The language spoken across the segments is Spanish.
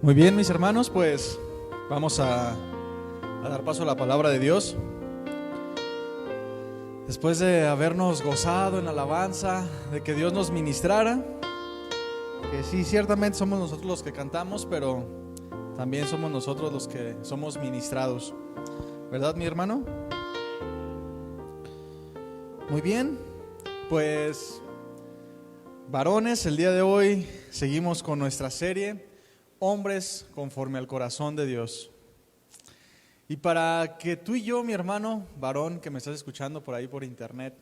Muy bien, mis hermanos, pues vamos a dar paso a la palabra de Dios. Después de habernos gozado en la alabanza, de que Dios nos ministrara, que sí, ciertamente somos nosotros los que cantamos, pero también somos nosotros los que somos ministrados, ¿verdad, mi hermano? Muy bien, pues varones, el día de hoy seguimos con nuestra serie Hombres conforme al corazón de Dios. Y para que tú y yo, mi hermano varón que me estás escuchando por ahí por internet,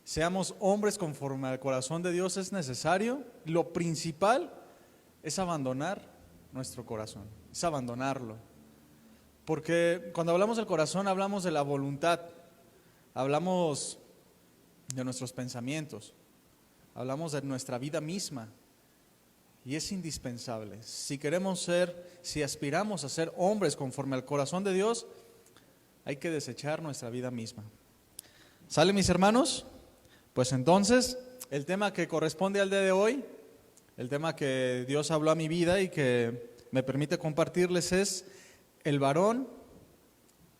seamos hombres conforme al corazón de Dios, es necesario, lo principal es abandonar nuestro corazón, es abandonarlo. Porque cuando hablamos del corazón hablamos de la voluntad, hablamos de nuestros pensamientos, hablamos de nuestra vida misma. Y es indispensable. Si queremos ser, si aspiramos a ser hombres conforme al corazón de Dios, hay que desechar nuestra vida misma. ¿Sale, mis hermanos? Pues entonces, el tema que corresponde al día de hoy, el tema que Dios habló a mi vida y que me permite compartirles es el varón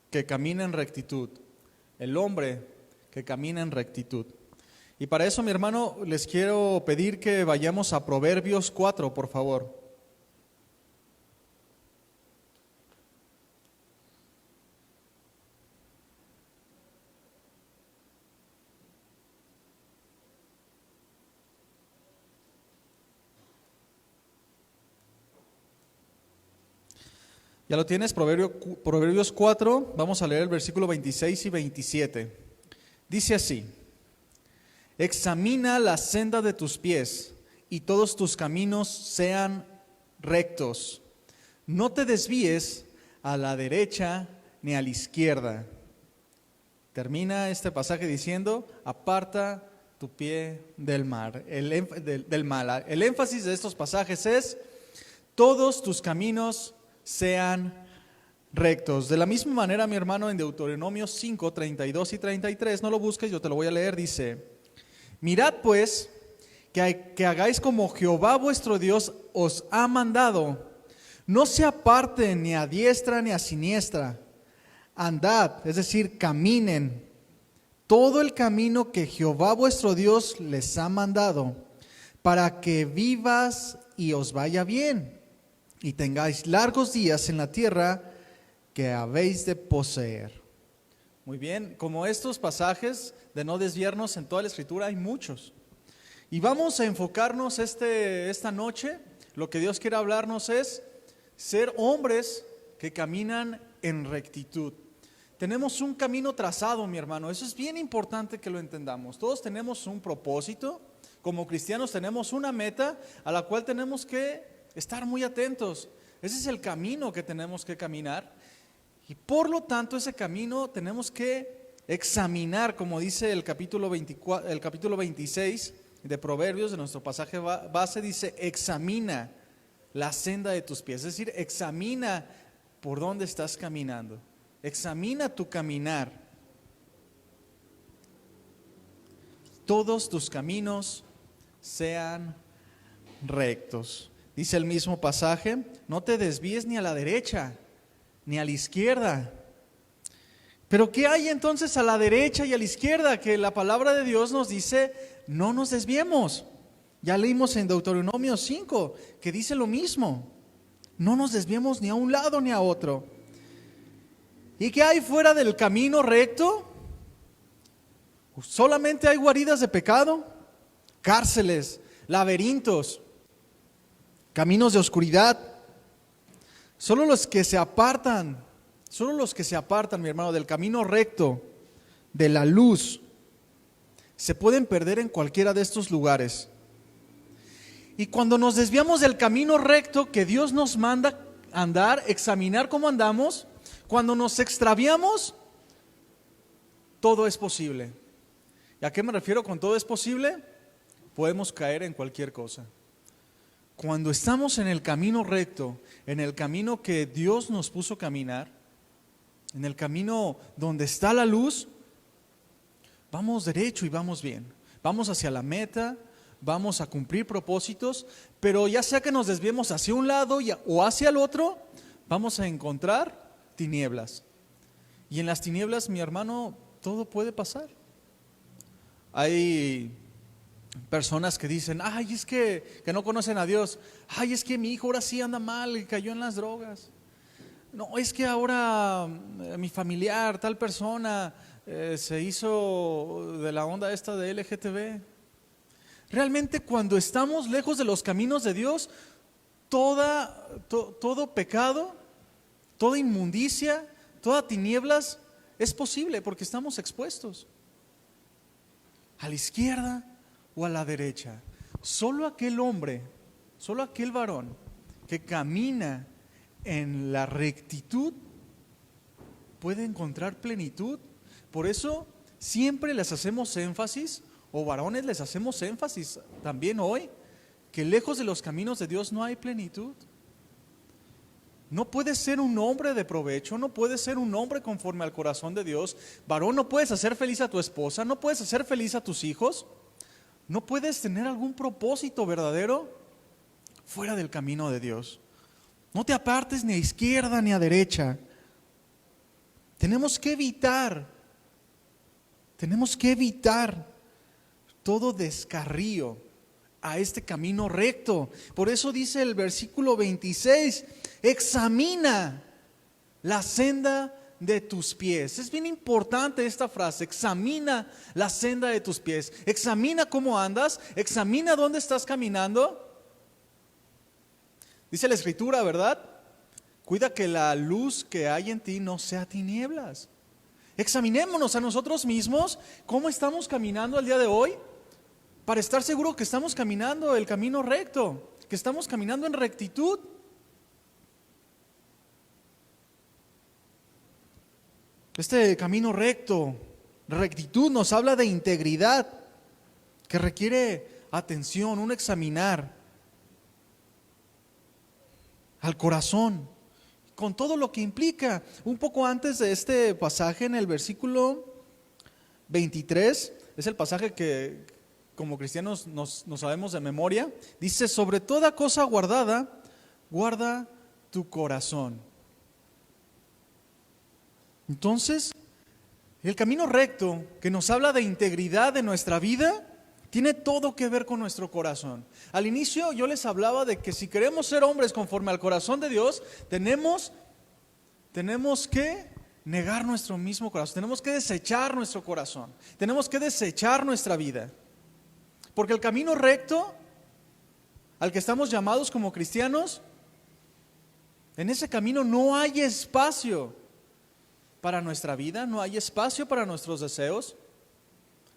que camina en rectitud, el hombre que camina en rectitud. Y para eso, mi hermano, les quiero pedir que vayamos a Proverbios 4, por favor. ¿Ya lo tienes? Proverbios 4, vamos a leer el versículo 26 y 27. Dice así: examina la senda de tus pies y todos tus caminos sean rectos. No te desvíes a la derecha ni a la izquierda. Termina este pasaje diciendo: aparta tu pie del mal. El énfasis de estos pasajes es: todos tus caminos sean rectos. De la misma manera, mi hermano, en Deuteronomio 5, 32 y 33, no lo busques, yo te lo voy a leer, dice: mirad pues que hagáis como Jehová vuestro Dios os ha mandado. No se aparten ni a diestra ni a siniestra. Andad, es decir, caminen todo el camino que Jehová vuestro Dios les ha mandado, para que vivas y os vaya bien, y tengáis largos días en la tierra que habéis de poseer. Muy bien, como estos pasajes de no desviarnos en toda la Escritura hay muchos. Y vamos a enfocarnos esta noche, lo que Dios quiere hablarnos es ser hombres que caminan en rectitud. Tenemos un camino trazado, mi hermano, eso es bien importante que lo entendamos. Todos tenemos un propósito, como cristianos tenemos una meta a la cual tenemos que estar muy atentos. Ese es el camino que tenemos que caminar. Y por lo tanto ese camino tenemos que examinar, como dice el capítulo 26 de Proverbios, de nuestro pasaje base, dice: examina la senda de tus pies, es decir, examina por dónde estás caminando, examina tu caminar. Todos tus caminos sean rectos. Dice el mismo pasaje: no te desvíes ni a la derecha ni a la izquierda. Pero ¿qué hay entonces a la derecha y a la izquierda? Que la palabra de Dios nos dice: no nos desviemos. Ya leímos en Deuteronomio 5 que dice lo mismo: no nos desviemos ni a un lado ni a otro. ¿Y qué hay fuera del camino recto? Solamente hay guaridas de pecado, cárceles, laberintos, caminos de oscuridad. Solo los que se apartan, mi hermano, del camino recto, de la luz, se pueden perder en cualquiera de estos lugares. Y cuando nos desviamos del camino recto que Dios nos manda andar, examinar cómo andamos, cuando nos extraviamos, todo es posible. ¿Y a qué me refiero con todo es posible? Podemos caer en cualquier cosa. Cuando estamos en el camino recto, en el camino que Dios nos puso a caminar, en el camino donde está la luz, vamos derecho y vamos bien. Vamos hacia la meta, vamos a cumplir propósitos, pero ya sea que nos desviemos hacia un lado o hacia el otro, vamos a encontrar tinieblas. Y en las tinieblas, mi hermano, todo puede pasar. Hay personas que dicen, ay, es que no conocen a Dios. Ay, es que mi hijo ahora sí anda mal y cayó en las drogas. No, es que ahora mi familiar, tal persona, se hizo de la onda esta de LGTB. Realmente cuando estamos lejos de los caminos de Dios, todo pecado, toda inmundicia, toda tinieblas es posible porque estamos expuestos a la izquierda o a la derecha. Solo aquel hombre, solo aquel varón que camina en la rectitud puede encontrar plenitud. Por eso siempre les hacemos énfasis, o varones les hacemos énfasis también hoy, que lejos de los caminos de Dios no hay plenitud. No puedes ser un hombre de provecho, no puedes ser un hombre conforme al corazón de Dios. Varón, no puedes hacer feliz a tu esposa, no puedes hacer feliz a tus hijos, no puedes tener algún propósito verdadero fuera del camino de Dios. No te apartes ni a izquierda ni a derecha. Tenemos que evitar todo descarrío a este camino recto. Por eso dice el versículo 26, examina la senda de tus pies. Es bien importante esta frase, examina la senda de tus pies. Examina cómo andas, examina dónde estás caminando. Dice la Escritura, ¿verdad? Cuida que la luz que hay en ti no sea tinieblas. Examinémonos a nosotros mismos, cómo estamos caminando el día de hoy, para estar seguro que estamos caminando el camino recto, que estamos caminando en rectitud. Este camino recto, rectitud, nos habla de integridad, que requiere atención, un examinar al corazón, con todo lo que implica. Un poco antes de este pasaje, en el versículo 23, es el pasaje que como cristianos nos sabemos de memoria. Dice, sobre toda cosa guardada, guarda tu corazón. Entonces, el camino recto que nos habla de integridad de nuestra vida tiene todo que ver con nuestro corazón. Al inicio yo les hablaba de que si queremos ser hombres conforme al corazón de Dios, tenemos que negar nuestro mismo corazón, tenemos que desechar nuestro corazón, tenemos que desechar nuestra vida. Porque el camino recto al que estamos llamados como cristianos, en ese camino no hay espacio para nuestra vida, no hay espacio para nuestros deseos,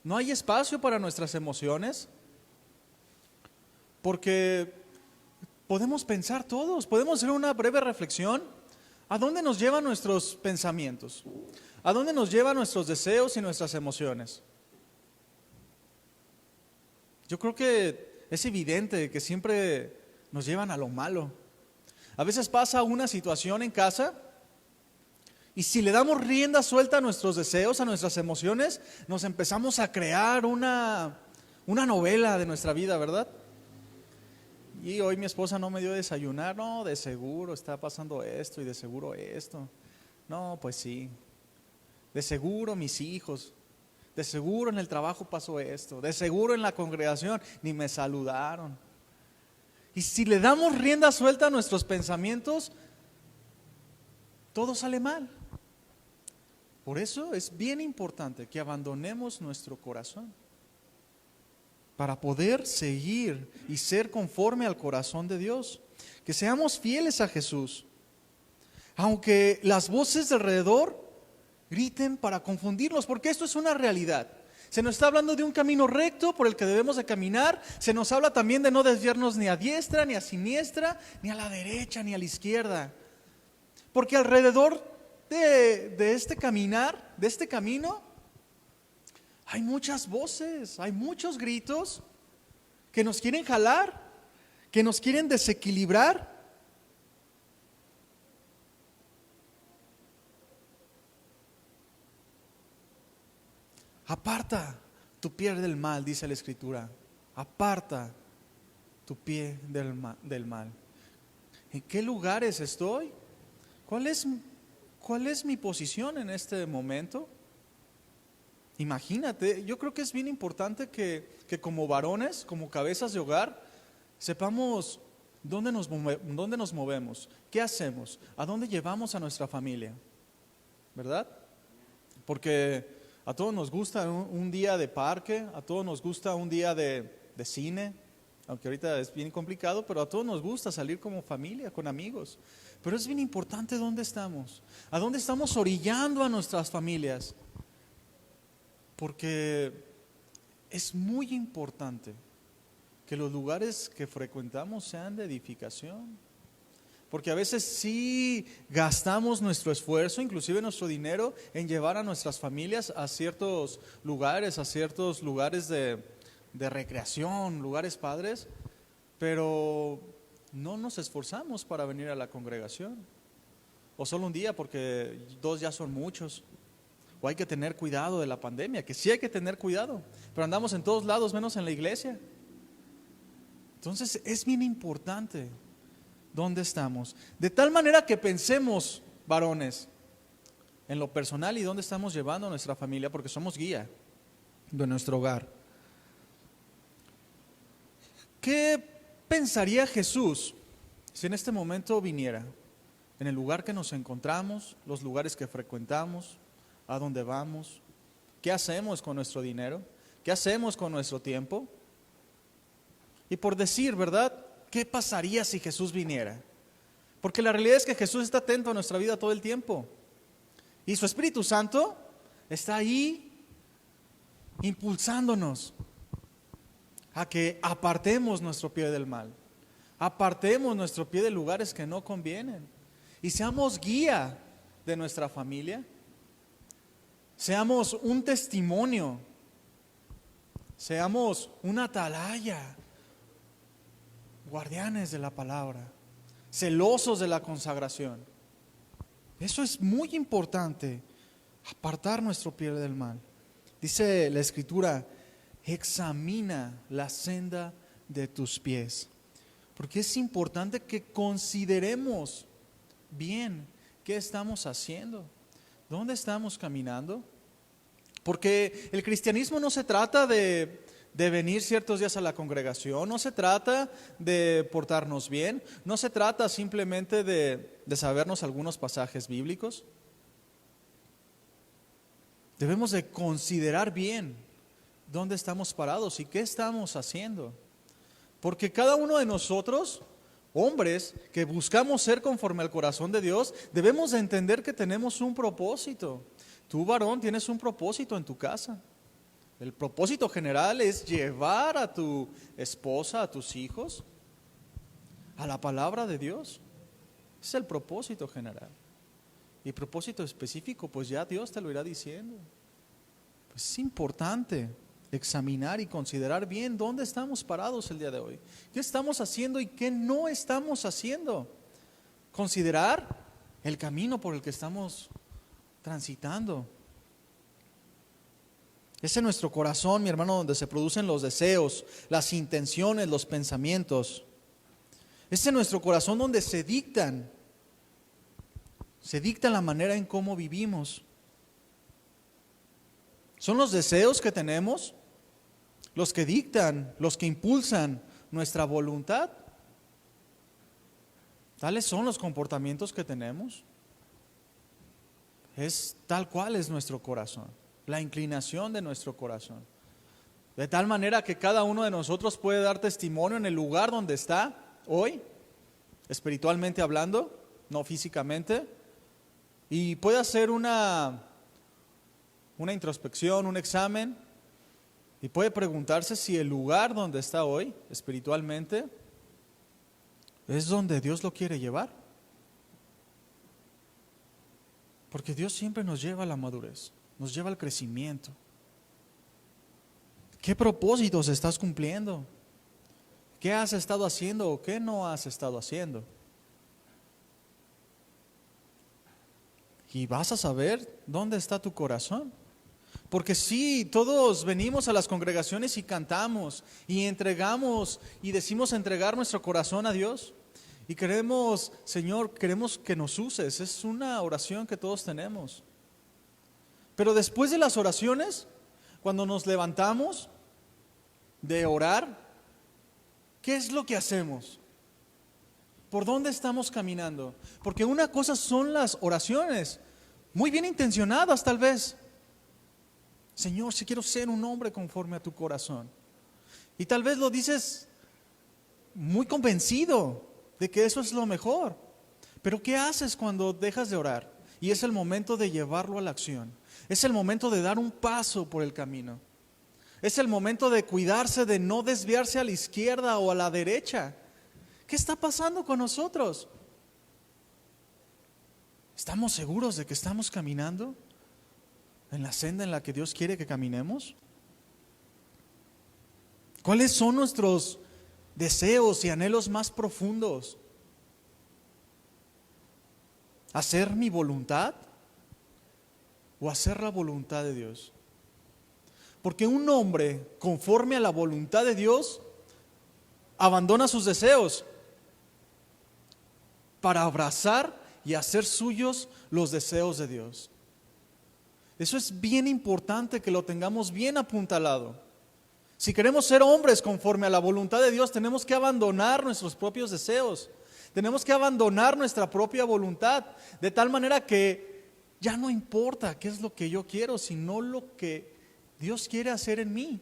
no hay espacio para nuestras emociones, porque podemos pensar todos, podemos hacer una breve reflexión. ¿A dónde nos llevan nuestros pensamientos? ¿A dónde nos llevan nuestros deseos y nuestras emociones? Yo creo que es evidente que siempre nos llevan a lo malo. A veces pasa una situación en casa y si le damos rienda suelta a nuestros deseos, a nuestras emociones, nos empezamos a crear una novela de nuestra vida, ¿verdad? Y hoy mi esposa no me dio desayunar, no, de seguro está pasando esto y de seguro esto. No, pues sí, de seguro mis hijos, de seguro en el trabajo pasó esto, de seguro en la congregación ni me saludaron. Y si le damos rienda suelta a nuestros pensamientos, todo sale mal. Por eso es bien importante que abandonemos nuestro corazón para poder seguir y ser conforme al corazón de Dios. Que seamos fieles a Jesús. Aunque las voces de alrededor griten para confundirnos, porque esto es una realidad. Se nos está hablando de un camino recto por el que debemos de caminar. Se nos habla también de no desviarnos ni a diestra, ni a siniestra, ni a la derecha, ni a la izquierda. Porque alrededor de este caminar, de este camino, hay muchas voces, hay muchos gritos que nos quieren jalar, que nos quieren desequilibrar. Aparta tu pie del mal, dice la Escritura. Aparta tu pie del mal. ¿En qué lugares estoy? ¿Cuál es mi posición en este momento? Imagínate, yo creo que es bien importante que como varones, como cabezas de hogar, sepamos dónde nos movemos, qué hacemos, a dónde llevamos a nuestra familia, ¿verdad? Porque a todos nos gusta un día de parque, a todos nos gusta un día de cine, aunque ahorita es bien complicado, pero a todos nos gusta salir como familia, con amigos. Pero es bien importante dónde estamos, a dónde estamos orillando a nuestras familias, porque es muy importante que los lugares que frecuentamos sean de edificación. Porque a veces sí gastamos nuestro esfuerzo, inclusive nuestro dinero, en llevar a nuestras familias a ciertos lugares de recreación, lugares padres, pero no nos esforzamos para venir a la congregación. O solo un día, porque 2 ya son muchos. O hay que tener cuidado de la pandemia, que sí hay que tener cuidado, pero andamos en todos lados menos en la iglesia. Entonces es bien importante dónde estamos. De tal manera que pensemos, varones, en lo personal y dónde estamos llevando a nuestra familia, porque somos guía de nuestro hogar. ¿Qué pensaría Jesús si en este momento viniera en el lugar que nos encontramos, los lugares que frecuentamos, a dónde vamos? ¿Qué hacemos con nuestro dinero? ¿Qué hacemos con nuestro tiempo? Y por decir, ¿verdad? ¿Qué pasaría si Jesús viniera? Porque la realidad es que Jesús está atento a nuestra vida todo el tiempo. Y su Espíritu Santo está ahí impulsándonos a que apartemos nuestro pie del mal. Apartemos nuestro pie de lugares que no convienen. Y seamos guía de nuestra familia. Seamos un testimonio. Seamos una atalaya. Guardianes de la palabra, celosos de la consagración. Eso es muy importante, apartar nuestro pie del mal. Dice la Escritura, examina la senda de tus pies, porque es importante que consideremos bien qué estamos haciendo, dónde estamos caminando, porque el cristianismo no se trata de venir ciertos días a la congregación, no se trata de portarnos bien, no se trata simplemente de sabernos algunos pasajes bíblicos. Debemos de considerar bien dónde estamos parados y qué estamos haciendo. Porque cada uno de nosotros, hombres que buscamos ser conforme al corazón de Dios, debemos de entender que tenemos un propósito. Tú, varón, tienes un propósito en tu casa. El propósito general es llevar a tu esposa, a tus hijos, a la palabra de Dios. Es el propósito general. Y propósito específico, pues ya Dios te lo irá diciendo. Pues es importante examinar y considerar bien dónde estamos parados el día de hoy. ¿Qué estamos haciendo y qué no estamos haciendo? Considerar el camino por el que estamos transitando. Es en nuestro corazón, mi hermano, donde se producen los deseos, las intenciones, los pensamientos. Es en nuestro corazón donde se dicta la manera en cómo vivimos. Son los deseos que tenemos los que dictan, los que impulsan nuestra voluntad. Tales son los comportamientos que tenemos. Es tal cual es nuestro corazón, la inclinación de nuestro corazón. De tal manera que cada uno de nosotros puede dar testimonio en el lugar donde está hoy, espiritualmente hablando, no físicamente, y puede hacer una introspección, un examen, y puede preguntarse si el lugar donde está hoy, espiritualmente, es donde Dios lo quiere llevar. Porque Dios siempre nos lleva a la madurez, nos lleva al crecimiento. ¿Qué propósitos estás cumpliendo? ¿Qué has estado haciendo o qué no has estado haciendo? Y vas a saber dónde está tu corazón. Porque sí, todos venimos a las congregaciones y cantamos y entregamos y decimos entregar nuestro corazón a Dios. Y queremos, Señor, queremos que nos uses. Es una oración que todos tenemos. Pero después de las oraciones, cuando nos levantamos de orar, ¿qué es lo que hacemos? ¿Por dónde estamos caminando? Porque una cosa son las oraciones, muy bien intencionadas tal vez. Señor, si quiero ser un hombre conforme a tu corazón. Y tal vez lo dices muy convencido de que eso es lo mejor. Pero ¿qué haces cuando dejas de orar? Y es el momento de llevarlo a la acción. Es el momento de dar un paso por el camino. Es el momento de cuidarse de no desviarse a la izquierda o a la derecha. ¿Qué está pasando con nosotros? ¿Estamos seguros de que estamos caminando en la senda en la que Dios quiere que caminemos? ¿Cuáles son nuestros deseos y anhelos más profundos? ¿Hacer mi voluntad o hacer la voluntad de Dios? Porque un hombre conforme a la voluntad de Dios abandona sus deseos para abrazar y hacer suyos los deseos de Dios. Eso es bien importante que lo tengamos bien apuntalado. Si queremos ser hombres conforme a la voluntad de Dios, tenemos que abandonar nuestros propios deseos. Tenemos que abandonar nuestra propia voluntad, de tal manera que ya no importa qué es lo que yo quiero, sino lo que Dios quiere hacer en mí.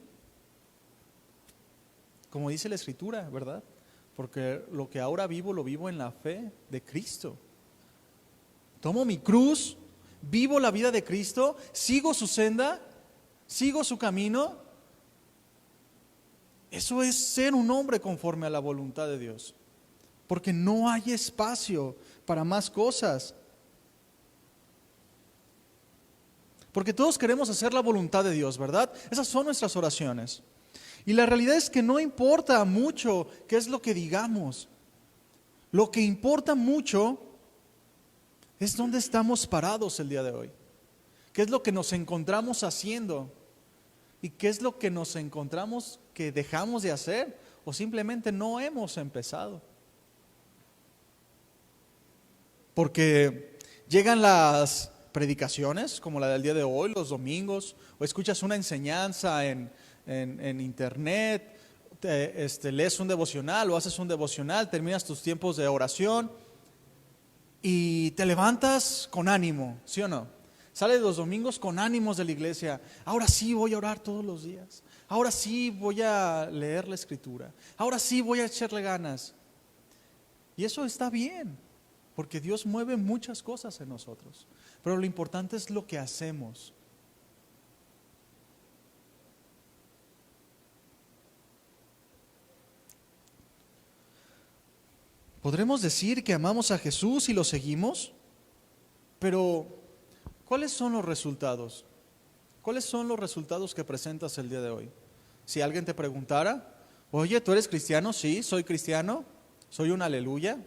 Como dice la Escritura, ¿verdad? Porque lo que ahora vivo, lo vivo en la fe de Cristo. Tomo mi cruz, vivo la vida de Cristo, sigo su senda, sigo su camino. Eso es ser un hombre conforme a la voluntad de Dios. Porque no hay espacio para más cosas. Porque todos queremos hacer la voluntad de Dios, ¿verdad? Esas son nuestras oraciones. Y la realidad es que no importa mucho qué es lo que digamos. Lo que importa mucho es dónde estamos parados el día de hoy. ¿Qué es lo que nos encontramos haciendo? ¿Y qué es lo que nos encontramos que dejamos de hacer? ¿O simplemente no hemos empezado? Porque llegan las predicaciones, como la del día de hoy, los domingos, o escuchas una enseñanza en internet, lees un devocional o haces un devocional, terminas tus tiempos de oración y te levantas con ánimo, ¿sí o no? Sales los domingos con ánimos de la iglesia. Ahora sí voy a orar todos los días. Ahora sí voy a leer la Escritura. Ahora sí voy a echarle ganas. Y eso está bien, porque Dios mueve muchas cosas en nosotros. Pero lo importante es lo que hacemos. Podremos decir que amamos a Jesús y lo seguimos, pero ¿cuáles son los resultados? ¿Cuáles son los resultados que presentas el día de hoy? Si alguien te preguntara, oye, ¿tú eres cristiano? Sí, soy cristiano, soy un aleluya.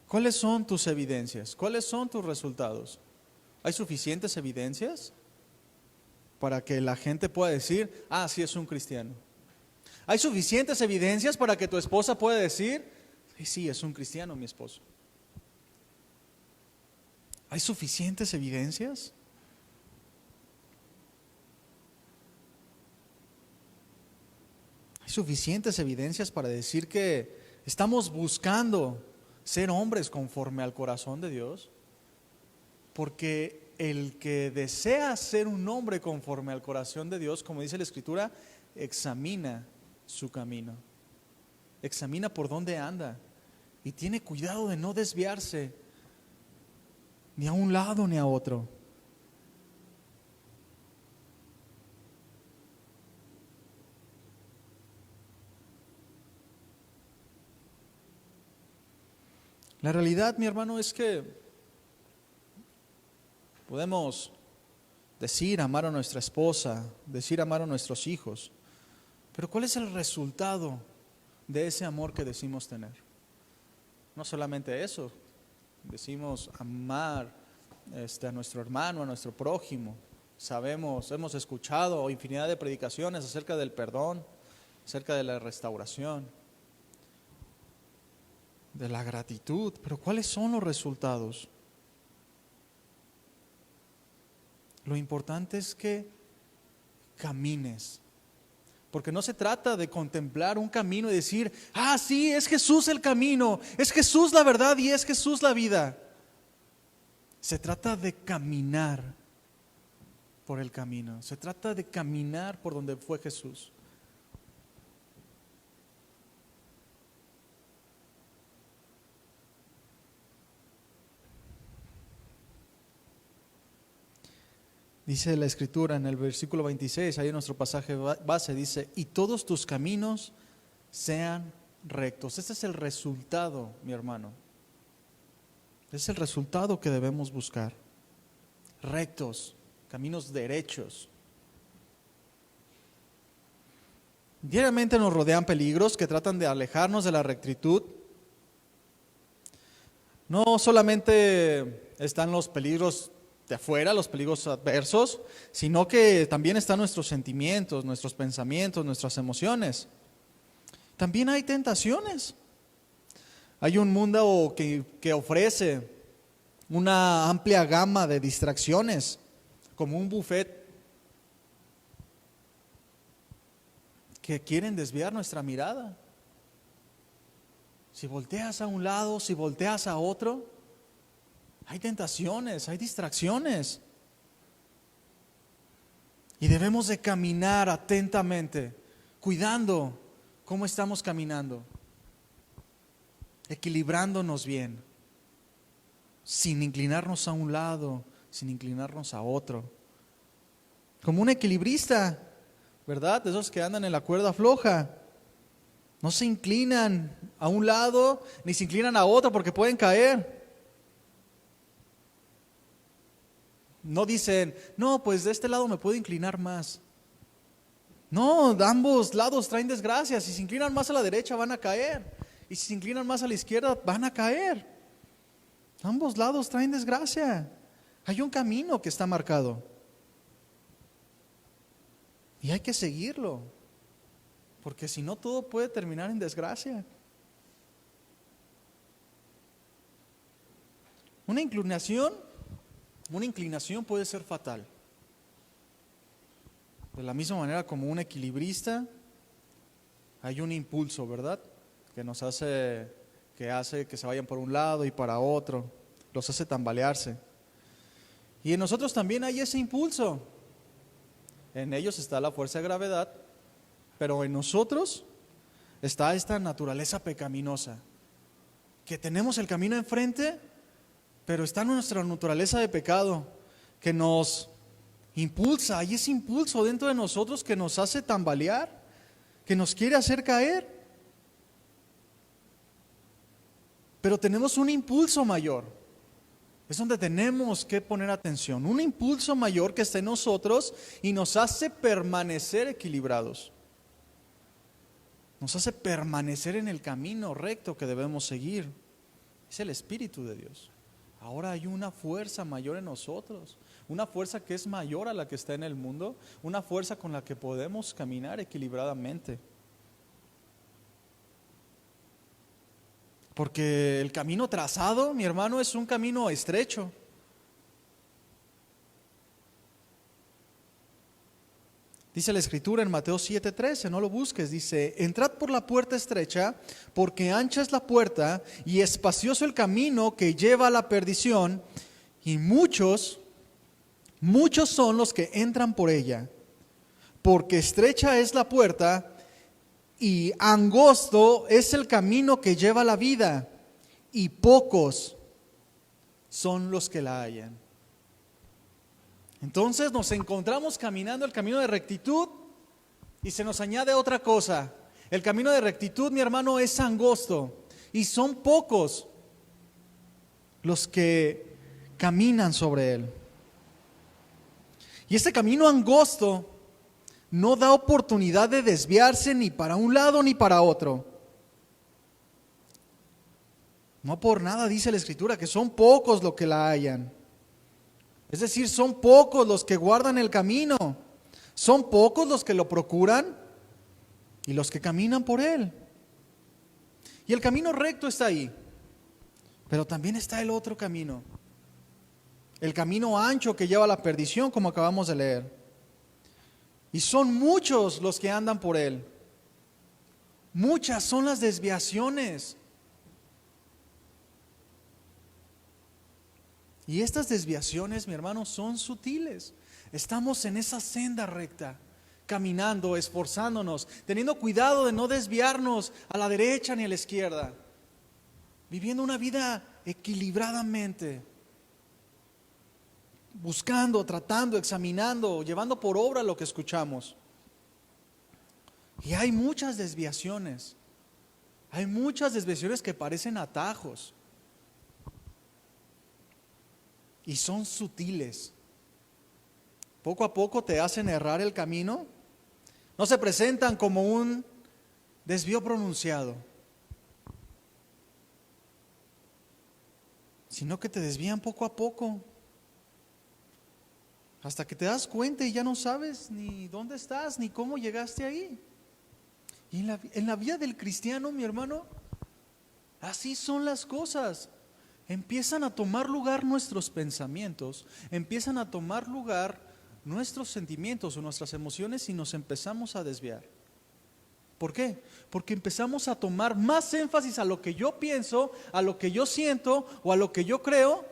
¿Cuáles son tus evidencias? ¿Cuáles son tus resultados? ¿Hay suficientes evidencias para que la gente pueda decir, ah, sí es un cristiano? ¿Hay suficientes evidencias para que tu esposa pueda decir, sí, es un cristiano mi esposo? ¿Hay suficientes evidencias? ¿Hay suficientes evidencias para decir que estamos buscando ser hombres conforme al corazón de Dios? Porque el que desea ser un hombre conforme al corazón de Dios, como dice la Escritura, examina su camino, examina por dónde anda y tiene cuidado de no desviarse ni a un lado ni a otro. La realidad, mi hermano, es que podemos decir amar a nuestra esposa, decir amar a nuestros hijos, pero ¿cuál es el resultado de ese amor que decimos tener? No solamente eso, decimos amar a nuestro hermano, a nuestro prójimo, Sabemos, hemos escuchado infinidad de predicaciones acerca del perdón, acerca de la restauración, de la gratitud, pero ¿cuáles son los resultados? Lo importante es que camines, porque no se trata de contemplar un camino y decir, sí, es Jesús el camino, es Jesús la verdad y es Jesús la vida. Se trata de caminar por el camino, se trata de caminar por donde fue Jesús. Dice la Escritura en el versículo 26, ahí en nuestro pasaje base, dice, y todos tus caminos sean rectos. Este es el resultado, mi hermano. Es el resultado que debemos buscar. Rectos, caminos derechos. Diariamente nos rodean peligros que tratan de alejarnos de la rectitud. No solamente están los peligros de afuera, los peligros adversos, sino que también están nuestros sentimientos, nuestros pensamientos, nuestras emociones. También hay tentaciones. Hay un mundo que ofrece una amplia gama de distracciones, como un buffet, que quieren desviar nuestra mirada. Si volteas a un lado, si volteas a otro, hay tentaciones, hay distracciones. Y debemos de caminar atentamente, cuidando cómo estamos caminando, equilibrándonos bien, sin inclinarnos a un lado, sin inclinarnos a otro. Como un equilibrista, ¿verdad? De esos que andan en la cuerda floja. No se inclinan a un lado, ni se inclinan a otro porque pueden caer. No dicen, no, pues de este lado me puedo inclinar más. No, ambos lados traen desgracia. Si se inclinan más a la derecha van a caer. Y si se inclinan más a la izquierda van a caer. Ambos lados traen desgracia. Hay un camino que está marcado. Y hay que seguirlo. Porque si no, todo puede terminar en desgracia. Una inclinación puede ser fatal. De la misma manera como un equilibrista, hay un impulso, ¿verdad? Que hace que se vayan por un lado y para otro, los hace tambalearse. Y en nosotros también hay ese impulso. En ellos está la fuerza de gravedad, pero en nosotros está esta naturaleza pecaminosa, que tenemos el camino enfrente, pero está nuestra naturaleza de pecado, que nos impulsa. Hay ese impulso dentro de nosotros que nos hace tambalear, que nos quiere hacer caer. Pero tenemos un impulso mayor. Es donde tenemos que poner atención. Un impulso mayor que está en nosotros y nos hace permanecer equilibrados. Nos hace permanecer en el camino recto que debemos seguir. Es el Espíritu de Dios. Ahora hay una fuerza mayor en nosotros, una fuerza que es mayor a la que está en el mundo, una fuerza con la que podemos caminar equilibradamente. Porque el camino trazado, mi hermano, es un camino estrecho. Dice la Escritura en Mateo 7:13, no lo busques, dice, entrad por la puerta estrecha, porque ancha es la puerta y espacioso el camino que lleva a la perdición, y muchos son los que entran por ella, porque estrecha es la puerta y angosto es el camino que lleva a la vida, y pocos son los que la hallan. Entonces nos encontramos caminando el camino de rectitud y se nos añade otra cosa. El camino de rectitud, mi hermano, es angosto y son pocos los que caminan sobre él. Y este camino angosto no da oportunidad de desviarse ni para un lado ni para otro. No por nada dice la Escritura que son pocos los que la hallan. Es decir, son pocos los que guardan el camino. Son pocos los que lo procuran y los que caminan por él. Y el camino recto está ahí. Pero también está el otro camino. El camino ancho que lleva a la perdición, como acabamos de leer. Y son muchos los que andan por él. Muchas son las desviaciones. Y estas desviaciones, mi hermano, son sutiles. Estamos en esa senda recta, caminando, esforzándonos, teniendo cuidado de no desviarnos a la derecha ni a la izquierda, viviendo una vida equilibradamente, buscando, tratando, examinando, llevando por obra lo que escuchamos. Y hay muchas desviaciones. Hay muchas desviaciones que parecen atajos. Y son sutiles. Poco a poco te hacen errar el camino. No se presentan como un desvío pronunciado, sino que te desvían poco a poco. Hasta que te das cuenta y ya no sabes ni dónde estás, ni cómo llegaste ahí. Y en la vida del cristiano, mi hermano, así son las cosas. Empiezan a tomar lugar nuestros pensamientos, empiezan a tomar lugar nuestros sentimientos o nuestras emociones y nos empezamos a desviar. ¿Por qué? Porque empezamos a tomar más énfasis a lo que yo pienso, a lo que yo siento o a lo que yo creo,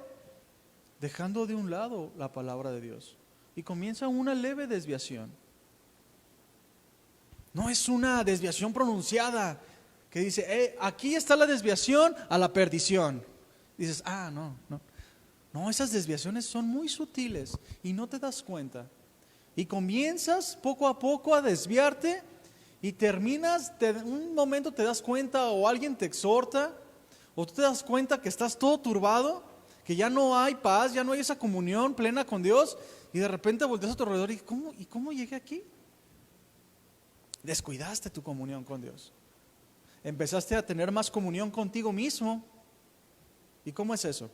dejando de un lado la palabra de Dios. Y comienza una leve desviación. No es una desviación pronunciada que dice, aquí está la desviación a la perdición. Dices, no, esas desviaciones son muy sutiles y no te das cuenta. Y comienzas poco a poco a desviarte y terminas, un momento te das cuenta o alguien te exhorta o tú te das cuenta que estás todo turbado, que ya no hay paz, ya no hay esa comunión plena con Dios y de repente volteas a tu alrededor y ¿cómo llegué aquí? Descuidaste tu comunión con Dios. Empezaste a tener más comunión contigo mismo. ¿Y cómo es eso?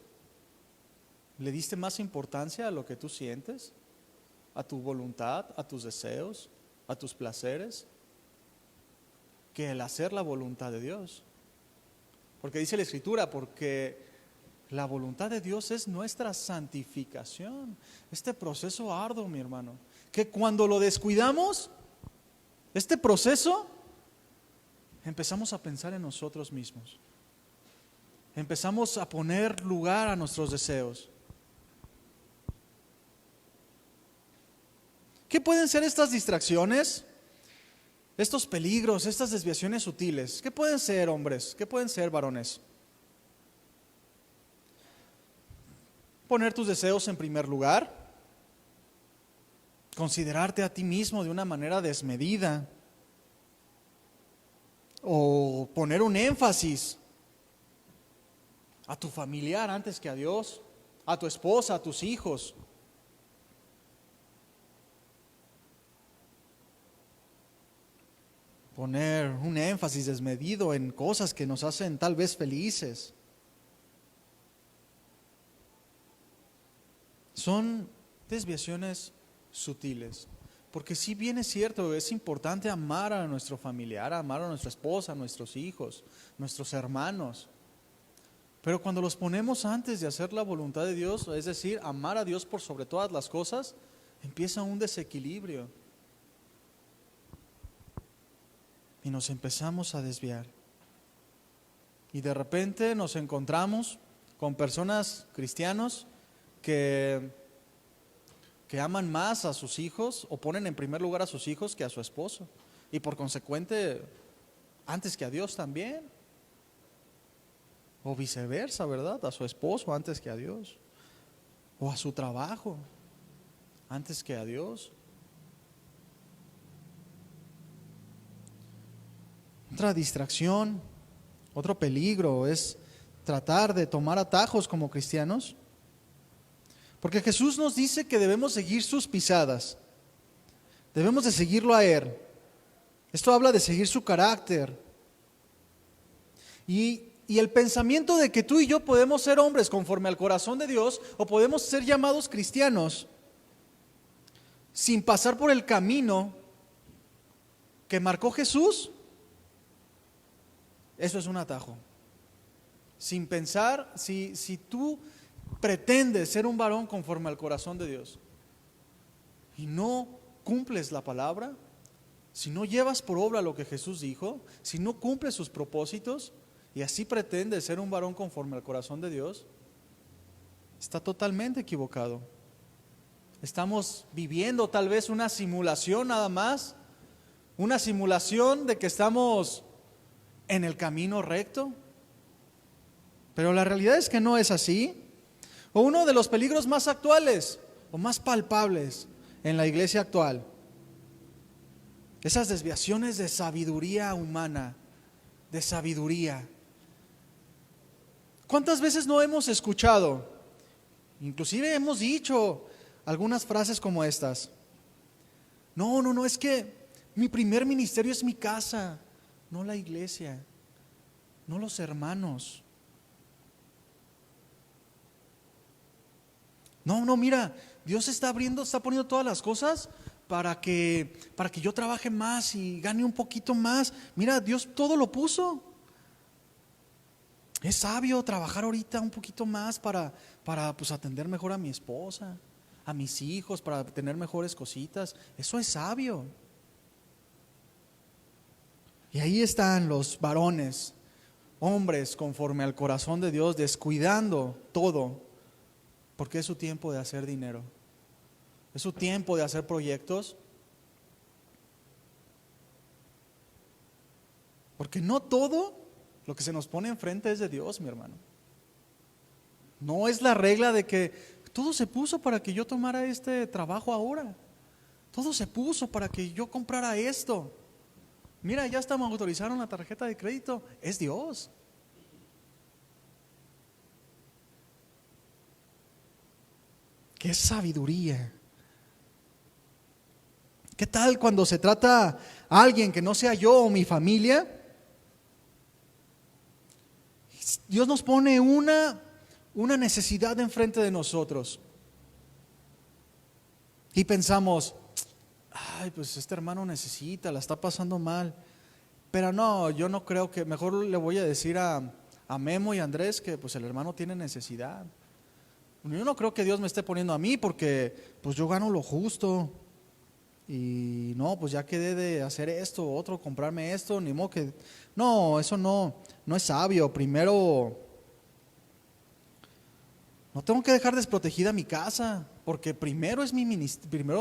¿Le diste más importancia a lo que tú sientes? ¿A tu voluntad? ¿A tus deseos? ¿A tus placeres? Que el hacer la voluntad de Dios. Porque dice la Escritura, porque la voluntad de Dios es nuestra santificación. Este proceso arduo, mi hermano, que cuando lo descuidamos, este proceso, empezamos a pensar en nosotros mismos. Empezamos a poner lugar a nuestros deseos. ¿Qué pueden ser estas distracciones? Estos peligros, estas desviaciones sutiles. ¿Qué pueden ser, hombres? ¿Qué pueden ser, varones? Poner tus deseos en primer lugar. Considerarte a ti mismo de una manera desmedida. O poner un énfasis a tu familiar antes que a Dios, a tu esposa, a tus hijos. Poner un énfasis desmedido en cosas que nos hacen tal vez felices. Son desviaciones sutiles. Porque si bien es cierto, es importante amar a nuestro familiar, amar a nuestra esposa, a nuestros hijos, nuestros hermanos. Pero cuando los ponemos antes de hacer la voluntad de Dios, es decir, amar a Dios por sobre todas las cosas, empieza un desequilibrio. Y nos empezamos a desviar. Y de repente nos encontramos con personas cristianos que aman más a sus hijos o ponen en primer lugar a sus hijos que a su esposo. Y por consecuente, antes que a Dios también. O viceversa, ¿verdad? A su esposo antes que a Dios. O a su trabajo antes que a Dios. Otra distracción, otro peligro es tratar de tomar atajos como cristianos. Porque Jesús nos dice que debemos seguir sus pisadas. Debemos de seguirlo a Él. Esto habla de seguir su carácter. Y Y el pensamiento de que tú y yo podemos ser hombres conforme al corazón de Dios, o podemos ser llamados cristianos sin pasar por el camino que marcó Jesús, eso es un atajo. Sin pensar, si tú pretendes ser un varón conforme al corazón de Dios y no cumples la palabra, si no llevas por obra lo que Jesús dijo, si no cumples sus propósitos y así pretendes ser un varón conforme al corazón de Dios, está totalmente equivocado. Estamos viviendo tal vez una simulación nada más, una simulación de que estamos en el camino recto, pero la realidad es que no es así. O uno de los peligros más actuales o más palpables en la iglesia actual, esas desviaciones de sabiduría humana, de sabiduría. ¿Cuántas veces no hemos escuchado? Inclusive hemos dicho algunas frases como estas. No, es que mi primer ministerio es mi casa, no la iglesia, no los hermanos. No, mira, Dios está poniendo todas las cosas para que yo trabaje más y gane un poquito más. Mira, Dios todo lo puso. Es sabio trabajar ahorita un poquito más para pues atender mejor a mi esposa, a mis hijos, para tener mejores cositas. Eso es sabio. Y ahí están los varones, hombres conforme al corazón de Dios, descuidando todo, porque es su tiempo de hacer dinero, es su tiempo de hacer proyectos. Porque no todo lo que se nos pone enfrente es de Dios, mi hermano. No es la regla de que todo se puso para que yo tomara este trabajo ahora. Todo se puso para que yo comprara esto. Mira, ya hasta me autorizaron la tarjeta de crédito. Es Dios. ¡Qué sabiduría! ¿Qué tal cuando se trata a alguien que no sea yo o mi familia? Dios nos pone una necesidad enfrente de nosotros y pensamos, ay, pues este hermano necesita, la está pasando mal. Pero no, yo no creo que, mejor le voy a decir a Memo y a Andrés que pues el hermano tiene necesidad. Yo no creo que Dios me esté poniendo a mí porque pues yo gano lo justo. Y no, pues ya quedé de hacer esto, otro, comprarme esto, ni modo que... No, eso no es sabio. Primero, no tengo que dejar desprotegida mi casa, porque primero es mi primer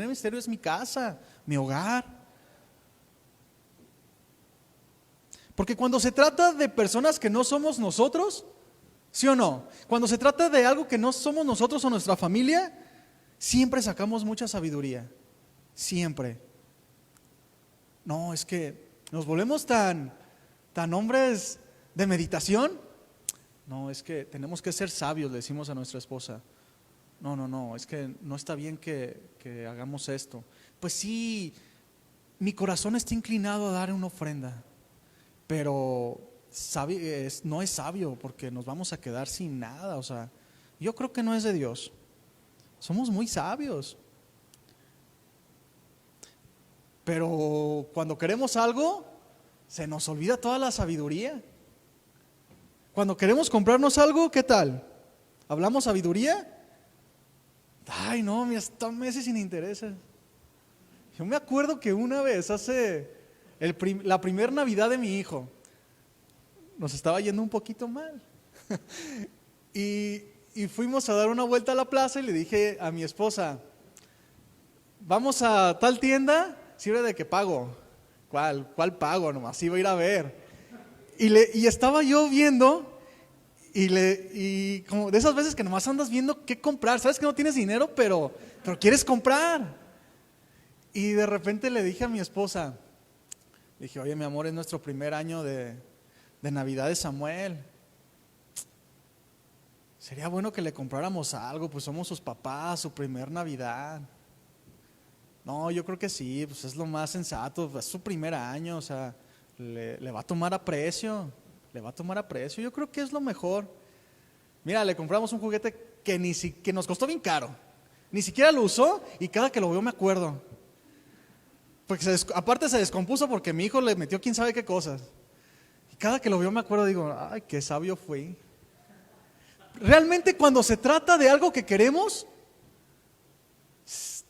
ministerio es mi casa, mi hogar. Porque cuando se trata de personas que no somos nosotros, ¿sí o no? Cuando se trata de algo que no somos nosotros o nuestra familia, siempre sacamos mucha sabiduría, siempre. No, es que nos volvemos tan hombres de meditación. No, es que tenemos que ser sabios, le decimos a nuestra esposa. No, es que no está bien que hagamos esto. Pues sí, mi corazón está inclinado a dar una ofrenda, pero no es sabio porque nos vamos a quedar sin nada. O sea, yo creo que no es de Dios. Somos muy sabios, pero cuando queremos algo, se nos olvida toda la sabiduría. Cuando queremos comprarnos algo, ¿qué tal? ¿Hablamos sabiduría? Ay, no, me están meses sin intereses. Yo me acuerdo que una vez, la primera Navidad de mi hijo, nos estaba yendo un poquito mal. Y fuimos a dar una vuelta a la plaza y le dije a mi esposa, vamos a tal tienda, sirve de que pago. ¿Cuál pago? Nomás iba a ir a ver. Y estaba yo viendo y como de esas veces que nomás andas viendo qué comprar, sabes que no tienes dinero, pero quieres comprar. Y de repente le dije a mi esposa, le dije, oye mi amor, es nuestro primer año de Navidad de Samuel. Sería bueno que le compráramos algo, pues somos sus papás, su primer Navidad. No, yo creo que sí, pues es lo más sensato, es su primer año, o sea, le va a tomar aprecio. le va a tomar aprecio. Yo creo que es lo mejor. Mira, le compramos un juguete que nos costó bien caro. Ni siquiera lo usó y cada que lo veo me acuerdo. Porque aparte se descompuso porque mi hijo le metió quién sabe qué cosas. Y cada que lo veo me acuerdo, digo, ay, qué sabio fui. Realmente cuando se trata de algo que queremos,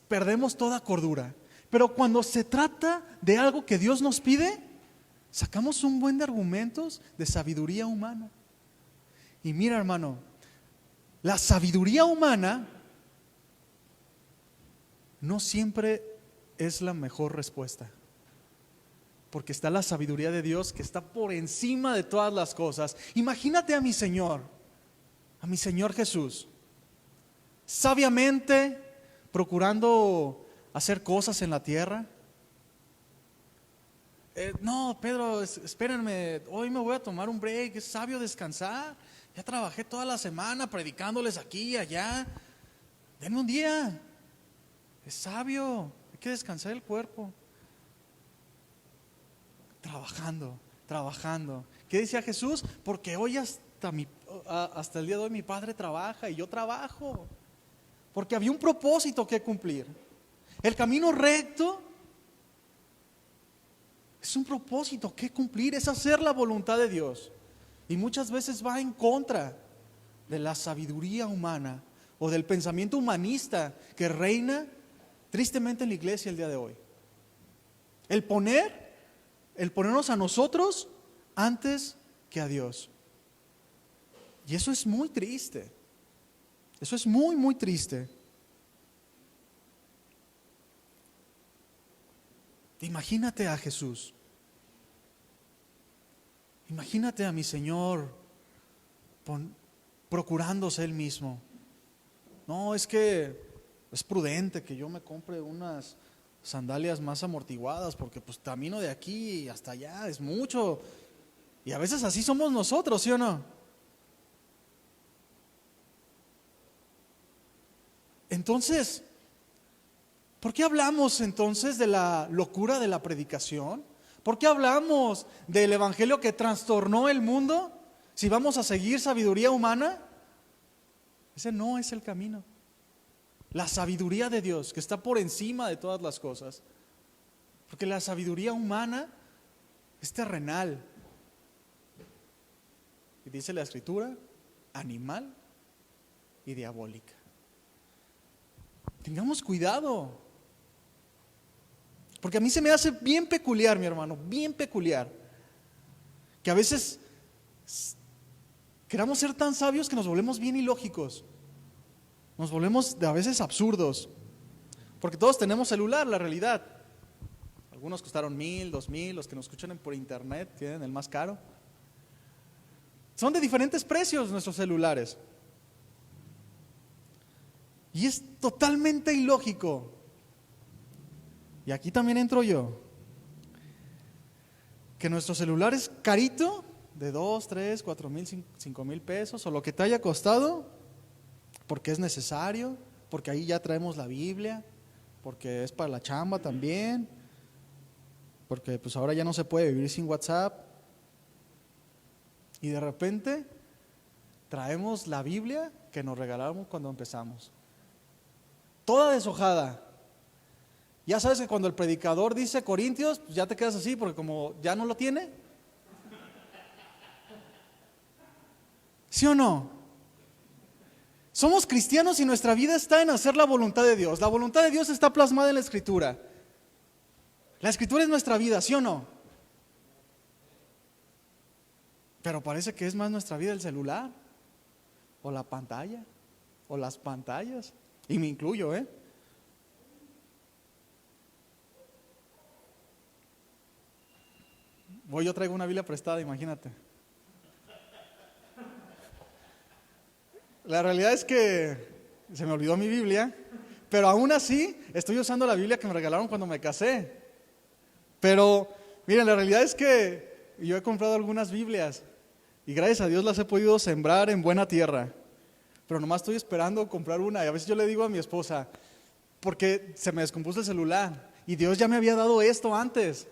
perdemos toda cordura. Pero cuando se trata de algo que Dios nos pide, sacamos un buen de argumentos de sabiduría humana. Y mira, hermano, la sabiduría humana no siempre es la mejor respuesta. Porque está la sabiduría de Dios que está por encima de todas las cosas. Imagínate a mi Señor Jesús, sabiamente procurando hacer cosas en la tierra. No, Pedro, espérenme, hoy me voy a tomar un break, es sabio descansar. Ya trabajé toda la semana predicándoles aquí y allá. Denme un día, es sabio, hay que descansar el cuerpo. Trabajando. ¿Qué decía Jesús? Porque hoy hasta el día de hoy mi padre trabaja y yo trabajo. Porque había un propósito que cumplir. El camino recto es un propósito que cumplir, es hacer la voluntad de Dios. Y muchas veces va en contra de la sabiduría humana o del pensamiento humanista que reina tristemente en la iglesia el día de hoy. El ponernos a nosotros antes que a Dios. Y eso es muy triste. Eso es muy, muy triste. Imagínate a Jesús. Imagínate a mi Señor procurándose Él mismo. No, es que es prudente que yo me compre unas sandalias más amortiguadas porque pues camino de aquí hasta allá, es mucho. Y a veces así somos nosotros, ¿sí o no? Entonces, ¿por qué hablamos entonces de la locura de la predicación? ¿Por qué hablamos del evangelio que trastornó el mundo? Si vamos a seguir sabiduría humana, ese no es el camino. La sabiduría de Dios, que está por encima de todas las cosas. Porque la sabiduría humana es terrenal. Y dice la Escritura, animal y diabólica. Tengamos cuidado. Porque a mí se me hace bien peculiar, mi hermano, bien peculiar, que a veces queramos ser tan sabios que nos volvemos bien ilógicos. Nos volvemos a veces absurdos. Porque todos tenemos celular, la realidad. Algunos costaron 1,000, 2,000, los que nos escuchan por internet tienen el más caro. Son de diferentes precios nuestros celulares. Y es totalmente ilógico. Y aquí también entro yo. Que nuestro celular es carito, de 2, 3, 4,000, 5,000 pesos, o lo que te haya costado, porque es necesario, porque ahí ya traemos la Biblia, porque es para la chamba también, porque pues ahora ya no se puede vivir sin WhatsApp. Y de repente traemos la Biblia que nos regalaron cuando empezamos. Toda deshojada. Ya sabes que cuando el predicador dice Corintios, pues ya te quedas así, porque como ya no lo tiene. ¿Sí o no? Somos cristianos y nuestra vida está en hacer la voluntad de Dios. La voluntad de Dios está plasmada en la Escritura. La Escritura es nuestra vida, ¿sí o no? Pero parece que es más nuestra vida el celular, o la pantalla, o las pantallas. Y me incluyo, ¿eh? Yo traigo una Biblia prestada, imagínate. La realidad es que se me olvidó mi Biblia, pero aún así estoy usando la Biblia que me regalaron cuando me casé. Pero, miren, la realidad es que yo he comprado algunas Biblias y gracias a Dios las he podido sembrar en buena tierra. Pero nomás estoy esperando comprar una y a veces yo le digo a mi esposa, porque se me descompuso el celular y Dios ya me había dado esto antes.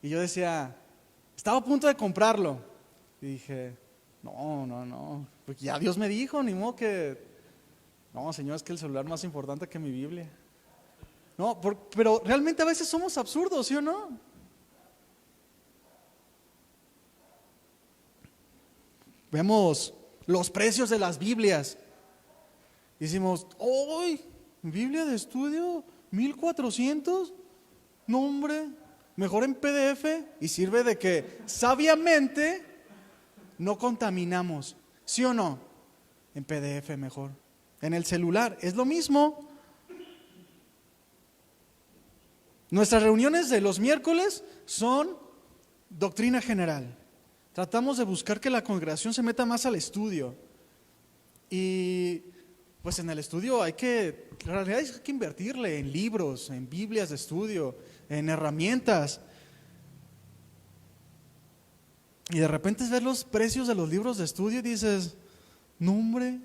Y yo decía, estaba a punto de comprarlo. Y dije, no, porque ya Dios me dijo, ni modo que, no, Señor, es que el celular es más importante que mi Biblia. No, pero realmente a veces somos absurdos, ¿sí o no? Vemos los precios de las Biblias. Decimos, ¡ay! ¿Biblia de estudio? ¿1400? No, hombre, mejor en PDF. Y sirve de que sabiamente no contaminamos, ¿sí o no? En PDF mejor. En el celular es lo mismo. Nuestras reuniones de los miércoles son doctrina general. Tratamos de buscar que la congregación se meta más al estudio. Y pues en el estudio en realidad hay que invertirle en libros, en Biblias de estudio, en herramientas. Y de repente ves los precios de los libros de estudio y dices, no, hombre,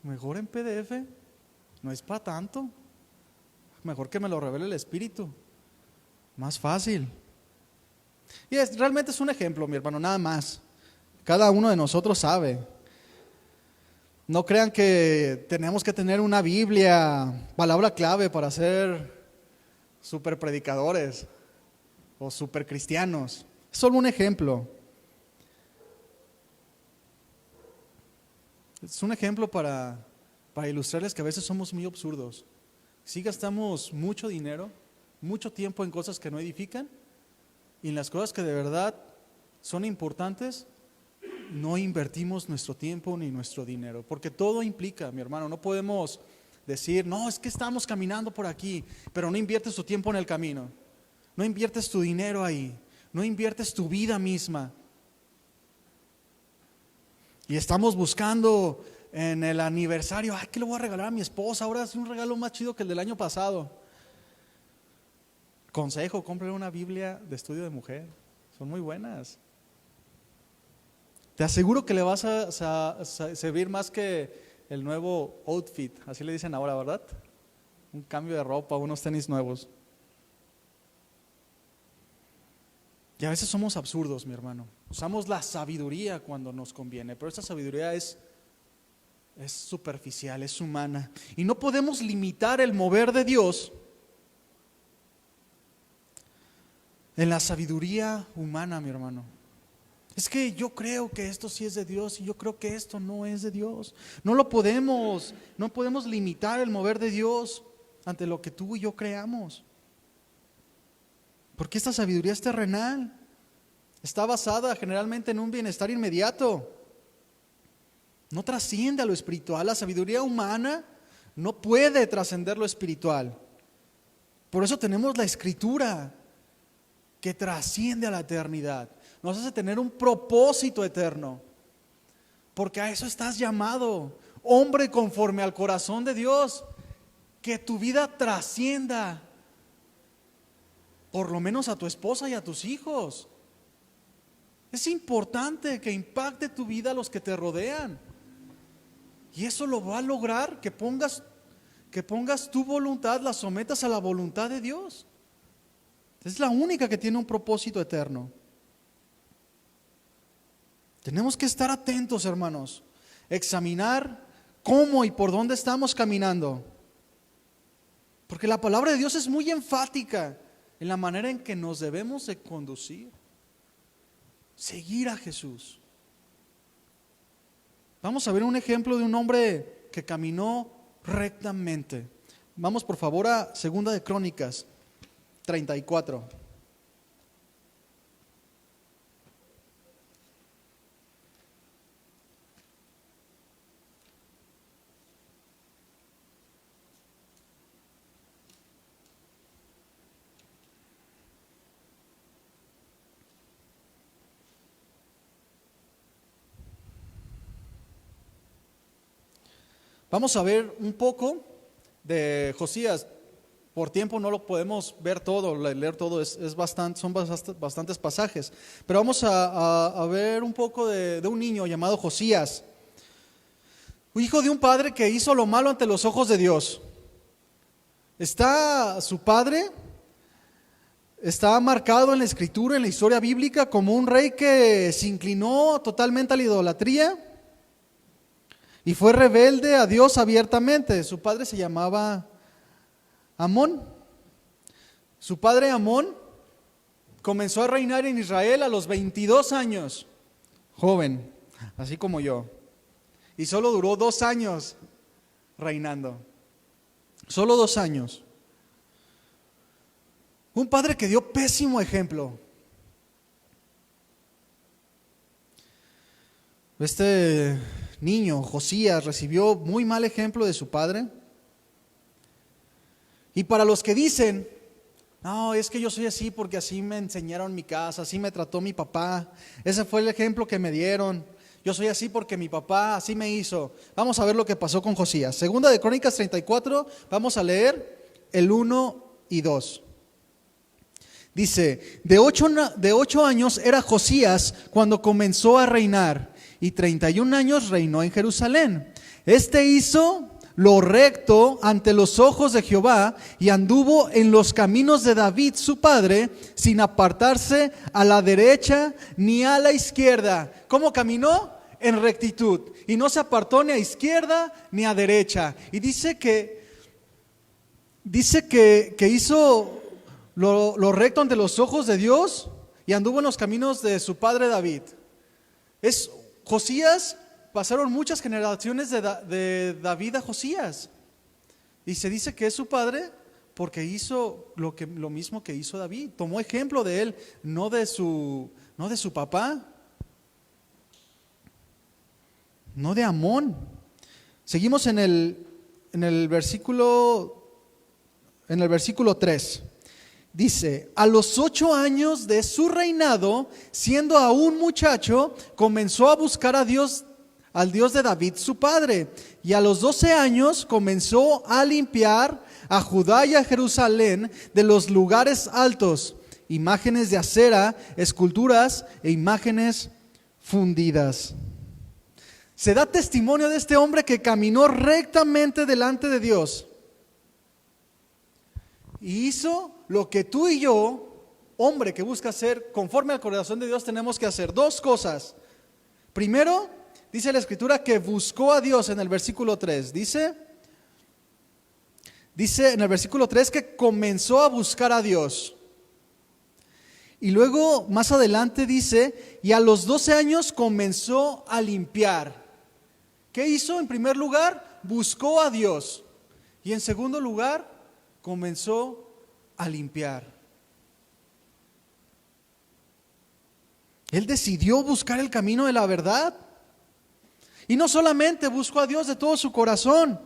mejor en PDF, no es para tanto. Mejor que me lo revele el Espíritu, más fácil. Y realmente es un ejemplo, mi hermano, nada más. Cada uno de nosotros sabe. No crean que tenemos que tener una Biblia, palabra clave para ser super predicadores o super cristianos. Es solo un ejemplo. Es un ejemplo para ilustrarles que a veces somos muy absurdos. Si gastamos mucho dinero, mucho tiempo en cosas que no edifican, y en las cosas que de verdad son importantes, no invertimos nuestro tiempo ni nuestro dinero, porque todo implica, mi hermano, no podemos decir, no, es que estamos caminando por aquí, pero no inviertes tu tiempo en el camino, no inviertes tu dinero ahí, no inviertes tu vida misma. Y estamos buscando en el aniversario, ¿qué le voy a regalar a mi esposa? Ahora es un regalo más chido que el del año pasado. Consejo, cómprale una Biblia de estudio de mujer, son muy buenas. Te aseguro que le vas a servir más que el nuevo outfit, así le dicen ahora, ¿verdad? Un cambio de ropa, unos tenis nuevos. Y a veces somos absurdos, mi hermano. Usamos la sabiduría cuando nos conviene, pero esta sabiduría es superficial, es humana. Y no podemos limitar el mover de Dios en la sabiduría humana, mi hermano. Es que yo creo que esto sí es de Dios y yo creo que esto no es de Dios. No podemos limitar el mover de Dios ante lo que tú y yo creamos. Porque esta sabiduría es terrenal. Está basada generalmente en un bienestar inmediato. No trasciende a lo espiritual. La sabiduría humana no puede trascender lo espiritual. Por eso tenemos la Escritura que trasciende a la eternidad. Nos hace tener un propósito eterno. Porque a eso estás llamado, hombre conforme al corazón de Dios. Que tu vida trascienda por lo menos a tu esposa y a tus hijos. Es importante que impacte tu vida a los que te rodean. Y eso lo va a lograr que pongas tu voluntad, la sometas a la voluntad de Dios. Es la única que tiene un propósito eterno. Tenemos que estar atentos, hermanos, examinar cómo y por dónde estamos caminando. Porque la palabra de Dios es muy enfática en la manera en que nos debemos de conducir. Seguir a Jesús. Vamos a ver un ejemplo de un hombre que caminó rectamente. Vamos por favor a 2 de Crónicas 34. Vamos a ver un poco de Josías. Por tiempo no lo podemos ver todo, leer todo, son bastantes pasajes. Pero vamos a ver un poco de un niño llamado Josías, hijo de un padre que hizo lo malo ante los ojos de Dios. Está su padre está marcado en la escritura, en la historia bíblica, como un rey que se inclinó totalmente a la idolatría y fue rebelde a Dios abiertamente. Su padre se llamaba Amón. Su padre Amón comenzó a reinar en Israel a los 22 años, joven, así como yo. Y solo duró 2 años reinando. Solo 2 años. Un padre que dio pésimo ejemplo. Este niño, Josías, recibió muy mal ejemplo de su padre. Y para los que dicen, no, es que yo soy así porque así me enseñaron en mi casa, así me trató mi papá, ese fue el ejemplo que me dieron, yo soy así porque mi papá así me hizo. Vamos a ver lo que pasó con Josías. Segunda de Crónicas 34, vamos a leer el 1 y 2. Dice, de 8 años era Josías cuando comenzó a reinar, y 31 años reinó en Jerusalén. Este hizo lo recto ante los ojos de Jehová y anduvo en los caminos de David su padre, sin apartarse a la derecha ni a la izquierda. ¿Cómo caminó? En rectitud, y no se apartó ni a izquierda ni a derecha. Y dice que hizo lo recto ante los ojos de Dios y anduvo en los caminos de su padre David. Josías, pasaron muchas generaciones de David a Josías, y se dice que es su padre porque hizo lo mismo que hizo David. Tomó ejemplo de él, no de su papá, no de Amón. Seguimos en el versículo 3. Dice, a los 8 años de su reinado, siendo aún muchacho, comenzó a buscar a Dios, al Dios de David su padre, y a los 12 años comenzó a limpiar a Judá y a Jerusalén de los lugares altos, imágenes de acera, esculturas e imágenes fundidas. Se da testimonio de este hombre que caminó rectamente delante de Dios y hizo lo que tú y yo, hombre que busca hacer conforme al corazón de Dios, tenemos que hacer. 2 cosas. Primero, dice la escritura que buscó a Dios en el versículo 3. Dice en el versículo 3 que comenzó a buscar a Dios. Y luego más adelante dice, y a los 12 años comenzó a limpiar. ¿Qué hizo? En primer lugar, buscó a Dios. Y en segundo lugar, comenzó a limpiar. Él decidió buscar el camino de la verdad. Y no solamente buscó a Dios de todo su corazón,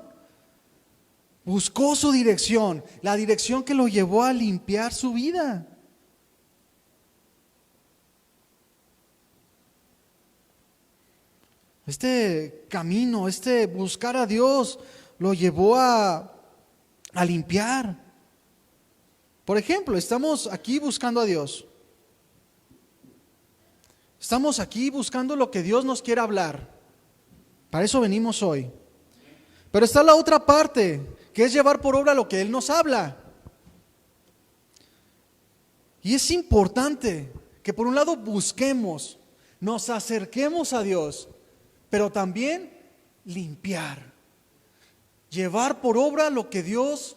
buscó su dirección, la dirección que lo llevó a limpiar su vida. Este camino, buscar a Dios, lo llevó a limpiar. Por ejemplo, estamos aquí buscando a Dios. Estamos aquí buscando lo que Dios nos quiere hablar. Para eso venimos hoy. Pero está la otra parte, que es llevar por obra lo que Él nos habla. Y es importante que por un lado busquemos, nos acerquemos a Dios, pero también limpiar. Llevar por obra lo que Dios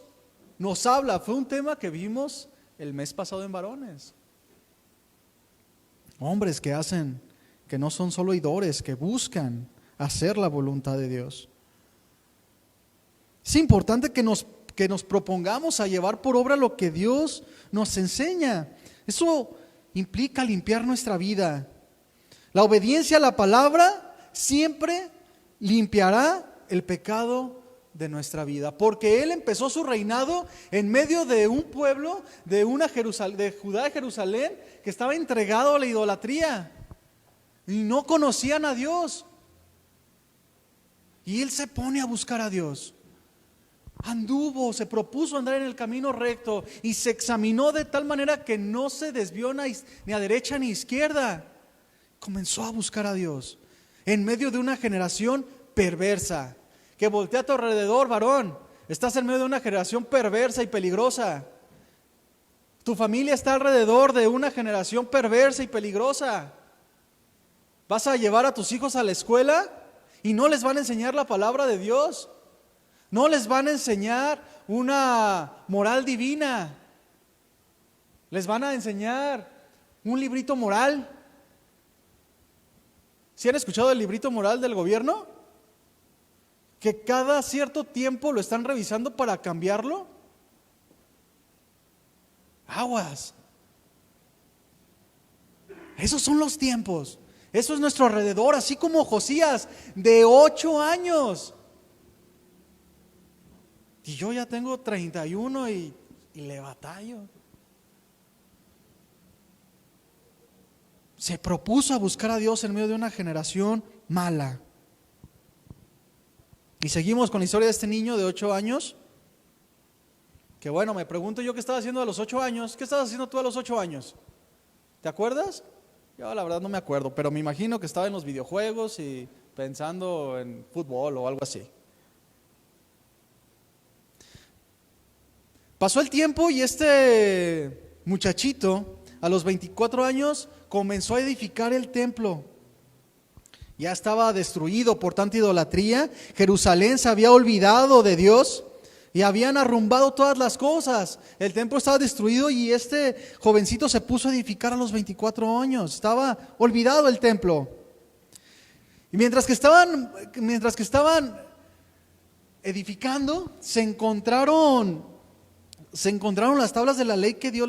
nos habla. Fue un tema que vimos el mes pasado en varones. Hombres que no son solo oidores, que buscan hacer la voluntad de Dios. Es importante que nos propongamos a llevar por obra lo que Dios nos enseña. Eso implica limpiar nuestra vida. La obediencia a la palabra siempre limpiará el pecado de nuestra vida, porque Él empezó su reinado en medio de un pueblo de Judá y Jerusalén que estaba entregado a la idolatría y no conocían a Dios. Y Él se pone a buscar a Dios. Se propuso andar en el camino recto y se examinó de tal manera que no se desvió ni a derecha ni a izquierda. Comenzó a buscar a Dios en medio de una generación perversa. Que voltea a tu alrededor, varón. Estás en medio de una generación perversa y peligrosa. Tu familia está alrededor de una generación perversa y peligrosa. ¿Vas a llevar a tus hijos a la escuela y no les van a enseñar la palabra de Dios? No les van a enseñar una moral divina. Les van a enseñar un librito moral. ¿Sí han escuchado el librito moral del gobierno? Que cada cierto tiempo lo están revisando para cambiarlo. Aguas. Esos son los tiempos. Eso es nuestro alrededor, así como Josías, de 8 años. Y yo ya tengo 31 y le batallo. Se propuso a buscar a Dios en medio de una generación mala. Y seguimos con la historia de este niño de 8 años. Que bueno, me pregunto yo qué estaba haciendo a los 8 años. ¿Qué estabas haciendo tú a los 8 años? ¿Te acuerdas? Yo la verdad no me acuerdo, pero me imagino que estaba en los videojuegos y pensando en fútbol o algo así. Pasó el tiempo y este muchachito a los 24 años comenzó a edificar el templo. Ya estaba destruido por tanta idolatría. Jerusalén se había olvidado de Dios y habían arrumbado todas las cosas. El templo estaba destruido y este jovencito se puso a edificar a los 24 años. Estaba olvidado el templo. Y mientras que estaban edificando, se encontraron las tablas de la ley que Dios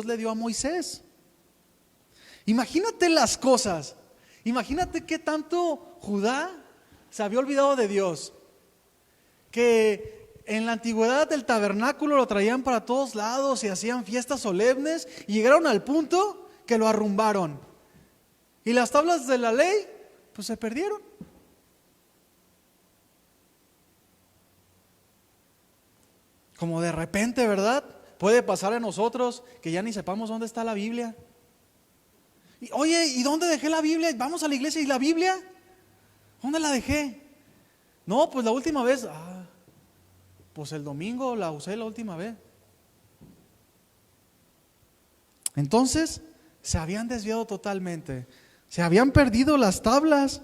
le dio a Moisés. Imagínate las cosas. Imagínate qué tanto Judá se había olvidado de Dios. Que en la antigüedad el tabernáculo lo traían para todos lados y hacían fiestas solemnes y llegaron al punto que lo arrumbaron. Y las tablas de la ley pues se perdieron. Como de repente, ¿verdad? Puede pasar a nosotros que ya ni sepamos dónde está la Biblia. Y, oye, ¿y dónde dejé la Biblia? Vamos a la iglesia, ¿y la Biblia? ¿Dónde la dejé? No, pues la última vez, pues el domingo la usé la última vez. Entonces, se habían desviado totalmente. Se habían perdido las tablas.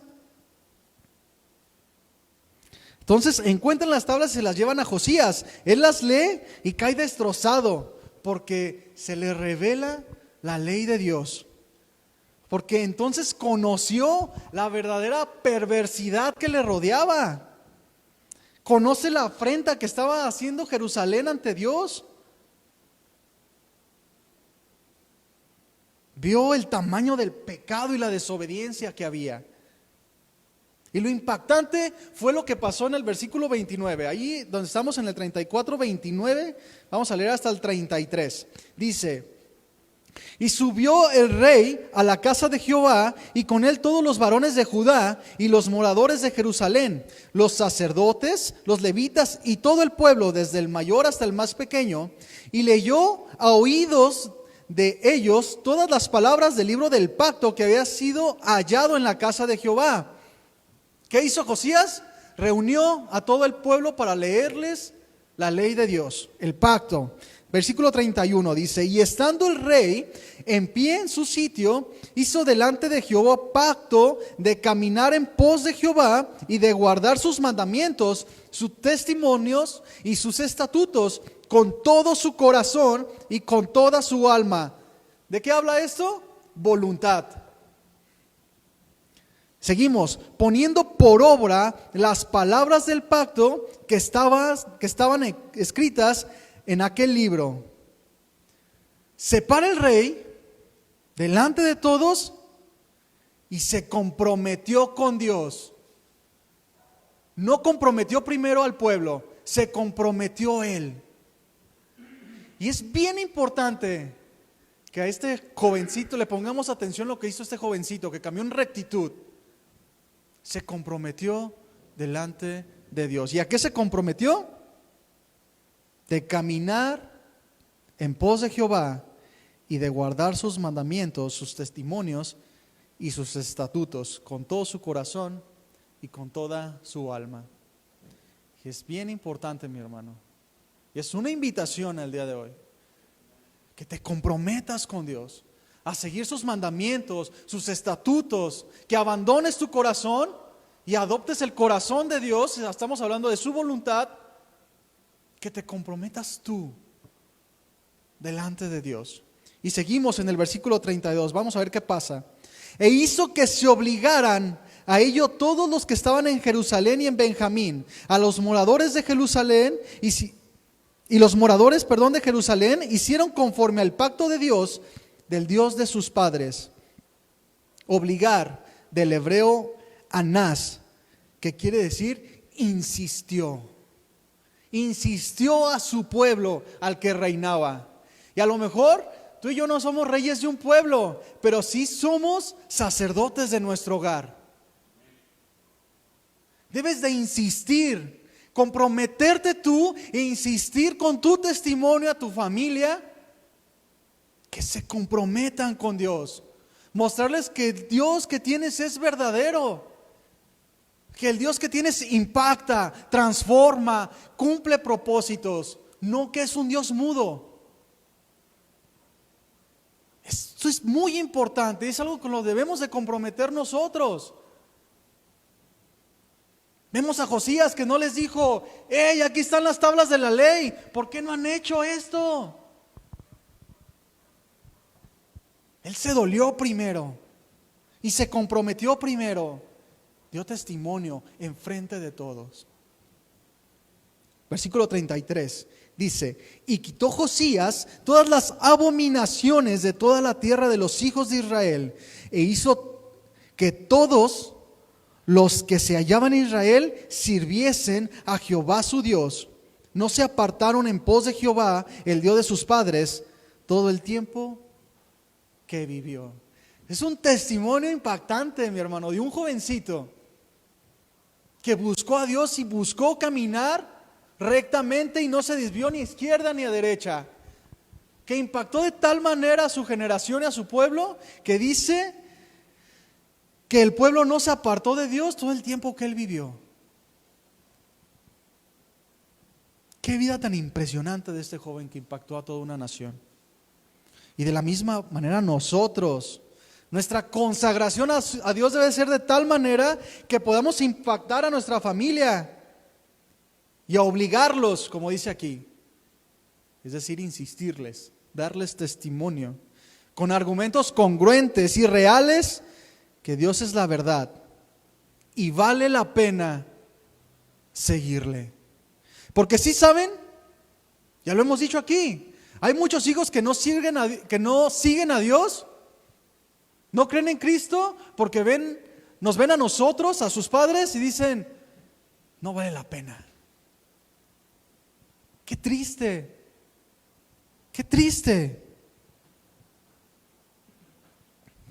Entonces encuentran las tablas y se las llevan a Josías. Él las lee y cae destrozado porque se le revela la ley de Dios. Porque entonces conoció la verdadera perversidad que le rodeaba. Conoce la afrenta que estaba haciendo Jerusalén ante Dios. Vio el tamaño del pecado y la desobediencia que había. Y lo impactante fue lo que pasó en el versículo 29. Allí donde estamos en el 34, 29, vamos a leer hasta el 33. Dice: y subió el rey a la casa de Jehová, y con él todos los varones de Judá y los moradores de Jerusalén, los sacerdotes, los levitas y todo el pueblo, desde el mayor hasta el más pequeño, y leyó a oídos de ellos todas las palabras del libro del pacto que había sido hallado en la casa de Jehová. ¿Qué hizo Josías? Reunió a todo el pueblo para leerles la ley de Dios, el pacto. Versículo 31 dice: y estando el rey en pie en su sitio, hizo delante de Jehová pacto de caminar en pos de Jehová y de guardar sus mandamientos, sus testimonios y sus estatutos con todo su corazón y con toda su alma. ¿De qué habla esto? Voluntad. Seguimos, poniendo por obra las palabras del pacto que estaban escritas en aquel libro. Se para el rey delante de todos y se comprometió con Dios. No comprometió primero al pueblo, se comprometió él. Y es bien importante que a este jovencito le pongamos atención a lo que hizo este jovencito, que caminó en rectitud. Se comprometió delante de Dios. ¿Y a qué se comprometió? De caminar en pos de Jehová y de guardar sus mandamientos, sus testimonios y sus estatutos con todo su corazón y con toda su alma. Y es bien importante, mi hermano. Y es una invitación el día de hoy. que te comprometas con Dios, a seguir sus mandamientos, sus estatutos, que abandones tu corazón y adoptes el corazón de Dios. Estamos hablando de su voluntad, que te comprometas tú delante de Dios. Y seguimos en el versículo 32, vamos a ver qué pasa. E hizo que se obligaran a ello todos los que estaban en Jerusalén y en Benjamín, a los moradores de Jerusalén, y los moradores, de Jerusalén hicieron conforme al pacto de Dios, del Dios de sus padres. Obligar, del hebreo anás, que quiere decir insistió. Insistió a su pueblo, al que reinaba. Y a lo mejor tú y yo no somos reyes de un pueblo, pero sí somos sacerdotes de nuestro hogar. Debes de insistir, comprometerte tú e insistir con tu testimonio a tu familia, que se comprometan con Dios. Mostrarles que el Dios que tienes es verdadero, que el Dios que tienes impacta, transforma, cumple propósitos, no que es un Dios mudo. Esto es muy importante, es algo con lo que debemos de comprometer nosotros. Vemos a Josías que no les dijo: hey, aquí están las tablas de la ley, ¿por qué no han hecho esto? Él se dolió primero y se comprometió primero, dio testimonio en frente de todos. Versículo 33 dice: y quitó Josías todas las abominaciones de toda la tierra de los hijos de Israel, e hizo que todos los que se hallaban en Israel sirviesen a Jehová su Dios. No se apartaron en pos de Jehová, el Dios de sus padres, todo el tiempo que vivió. Es un testimonio impactante, mi hermano, de un jovencito que buscó a Dios y buscó caminar rectamente y no se desvió ni a izquierda ni a derecha, que impactó de tal manera a su generación y a su pueblo, que dice que el pueblo no se apartó de Dios todo el tiempo que él vivió. Qué vida tan impresionante de este joven que impactó a toda una nación. Y de la misma manera nosotros, nuestra consagración a Dios debe ser de tal manera que podamos impactar a nuestra familia y a obligarlos, como dice aquí. Es decir, insistirles, darles testimonio con argumentos congruentes y reales que Dios es la verdad y vale la pena seguirle. Porque sí saben, ya lo hemos dicho aquí, hay muchos hijos que no siguen a Dios, no creen en Cristo porque nos ven a nosotros, a sus padres, y dicen: no vale la pena. Qué triste, qué triste.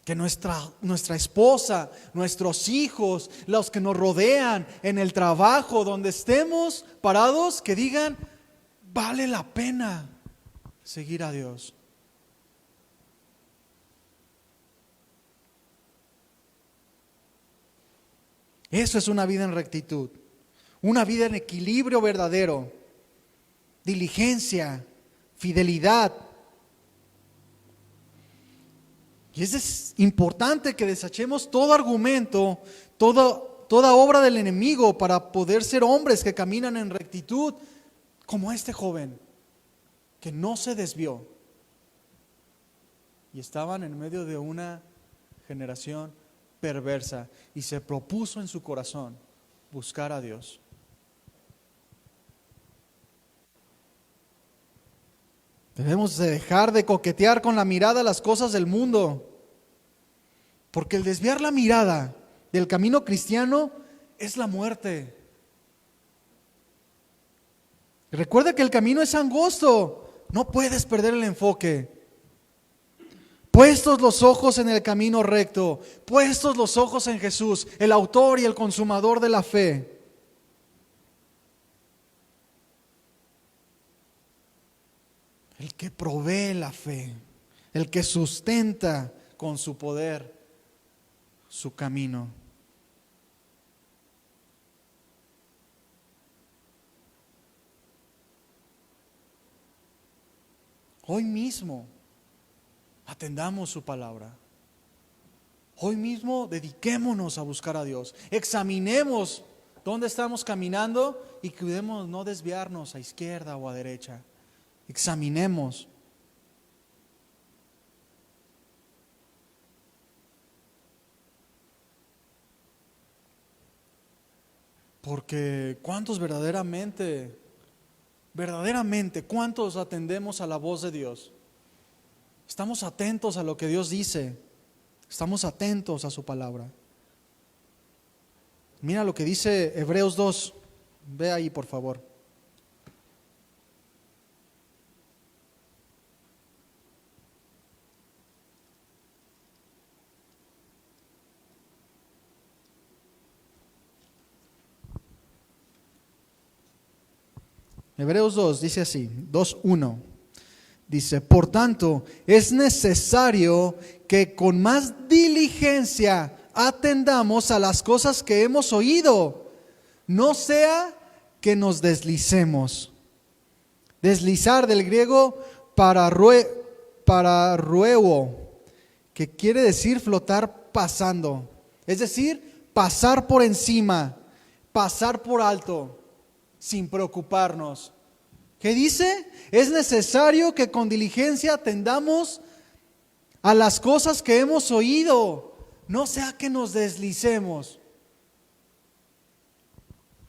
Que nuestra esposa, nuestros hijos, los que nos rodean en el trabajo, donde estemos parados, que digan: vale la pena seguir a Dios. Eso es una vida en rectitud, una vida en equilibrio verdadero, diligencia, fidelidad. Y es importante que desechemos todo argumento, toda obra del enemigo, para poder ser hombres que caminan en rectitud, como este joven que no se desvió y estaban en medio de una generación perversa y se propuso en su corazón buscar a Dios. Debemos de dejar de coquetear con la mirada a las cosas del mundo, porque el desviar la mirada del camino cristiano es la muerte. Recuerda que el camino es angosto, no puedes perder el enfoque. Puestos los ojos en el camino recto, puestos los ojos en Jesús, el autor y el consumador de la fe. El que provee la fe, el que sustenta con su poder su camino. Hoy mismo atendamos su palabra. Hoy mismo dediquémonos a buscar a Dios. Examinemos dónde estamos caminando y cuidemos no desviarnos a izquierda o a derecha. Examinemos. Porque ¿cuántos verdaderamente, cuántos atendemos a la voz de Dios? Estamos atentos a lo que Dios dice. Estamos atentos a su palabra. Mira lo que dice Hebreos 2. Ve ahí, por favor. Hebreos 2 dice así, 2:1. Dice, por tanto, es necesario que con más diligencia atendamos a las cosas que hemos oído, no sea que nos deslicemos. Deslizar del griego pararueo, que quiere decir flotar pasando, es decir, pasar por encima, pasar por alto, sin preocuparnos. ¿Qué dice? Es necesario que con diligencia atendamos a las cosas que hemos oído, no sea que nos deslicemos,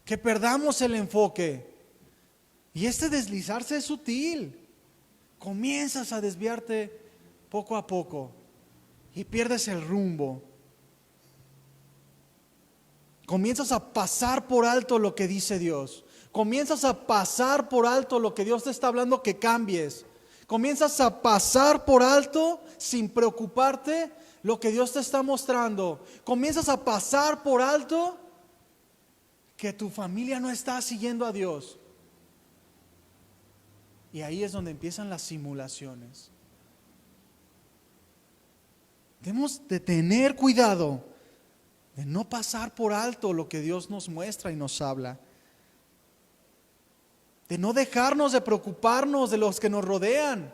que perdamos el enfoque. Y este deslizarse es sutil. Comienzas a desviarte poco a poco y pierdes el rumbo. Comienzas a pasar por alto lo que dice Dios. Comienzas a pasar por alto lo que Dios te está hablando que cambies. Comienzas a pasar por alto sin preocuparte lo que Dios te está mostrando. Comienzas a pasar por alto que tu familia no está siguiendo a Dios. Y ahí es donde empiezan las simulaciones. Debemos de tener cuidado de no pasar por alto lo que Dios nos muestra y nos habla. De no dejarnos de preocuparnos de los que nos rodean.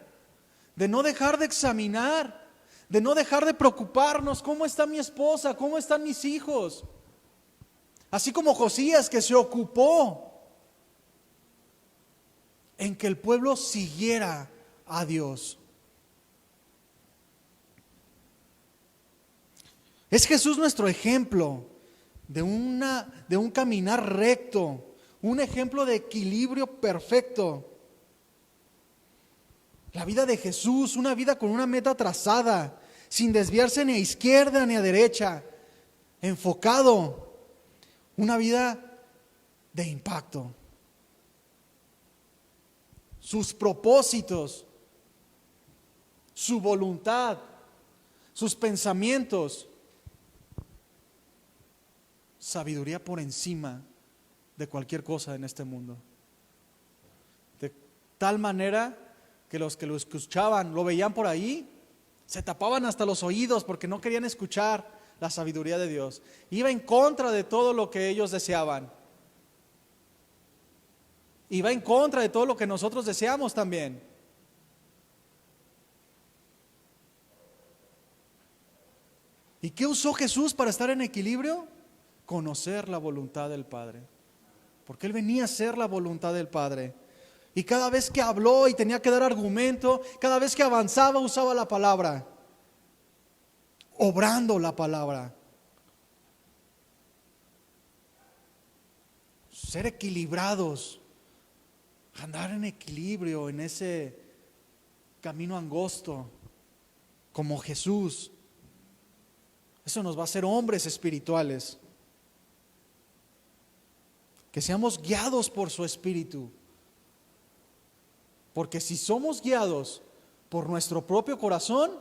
De no dejar de examinar. De no dejar de preocuparnos. ¿Cómo está mi esposa? ¿Cómo están mis hijos? Así como Josías, que se ocupó en que el pueblo siguiera a Dios. Es Jesús nuestro ejemplo de un caminar recto, un ejemplo de equilibrio perfecto. La vida de Jesús, una vida con una meta trazada, sin desviarse ni a izquierda ni a derecha, enfocado, una vida de impacto. Sus propósitos, su voluntad, sus pensamientos, sabiduría por encima de cualquier cosa en este mundo. De tal manera que los que lo escuchaban, lo veían por ahí, se tapaban hasta los oídos porque no querían escuchar la sabiduría de Dios. Iba en contra de todo lo que ellos deseaban. Iba en contra de todo lo que nosotros deseamos también. ¿Y qué usó Jesús para estar en equilibrio? Conocer la voluntad del Padre. Porque Él venía a hacer la voluntad del Padre. Y cada vez que habló y tenía que dar argumento, cada vez que avanzaba usaba la palabra. Obrando la palabra. Ser equilibrados. Andar en equilibrio en ese camino angosto. Como Jesús. Eso nos va a hacer hombres espirituales. Que seamos guiados por su Espíritu. Porque si somos guiados por nuestro propio corazón,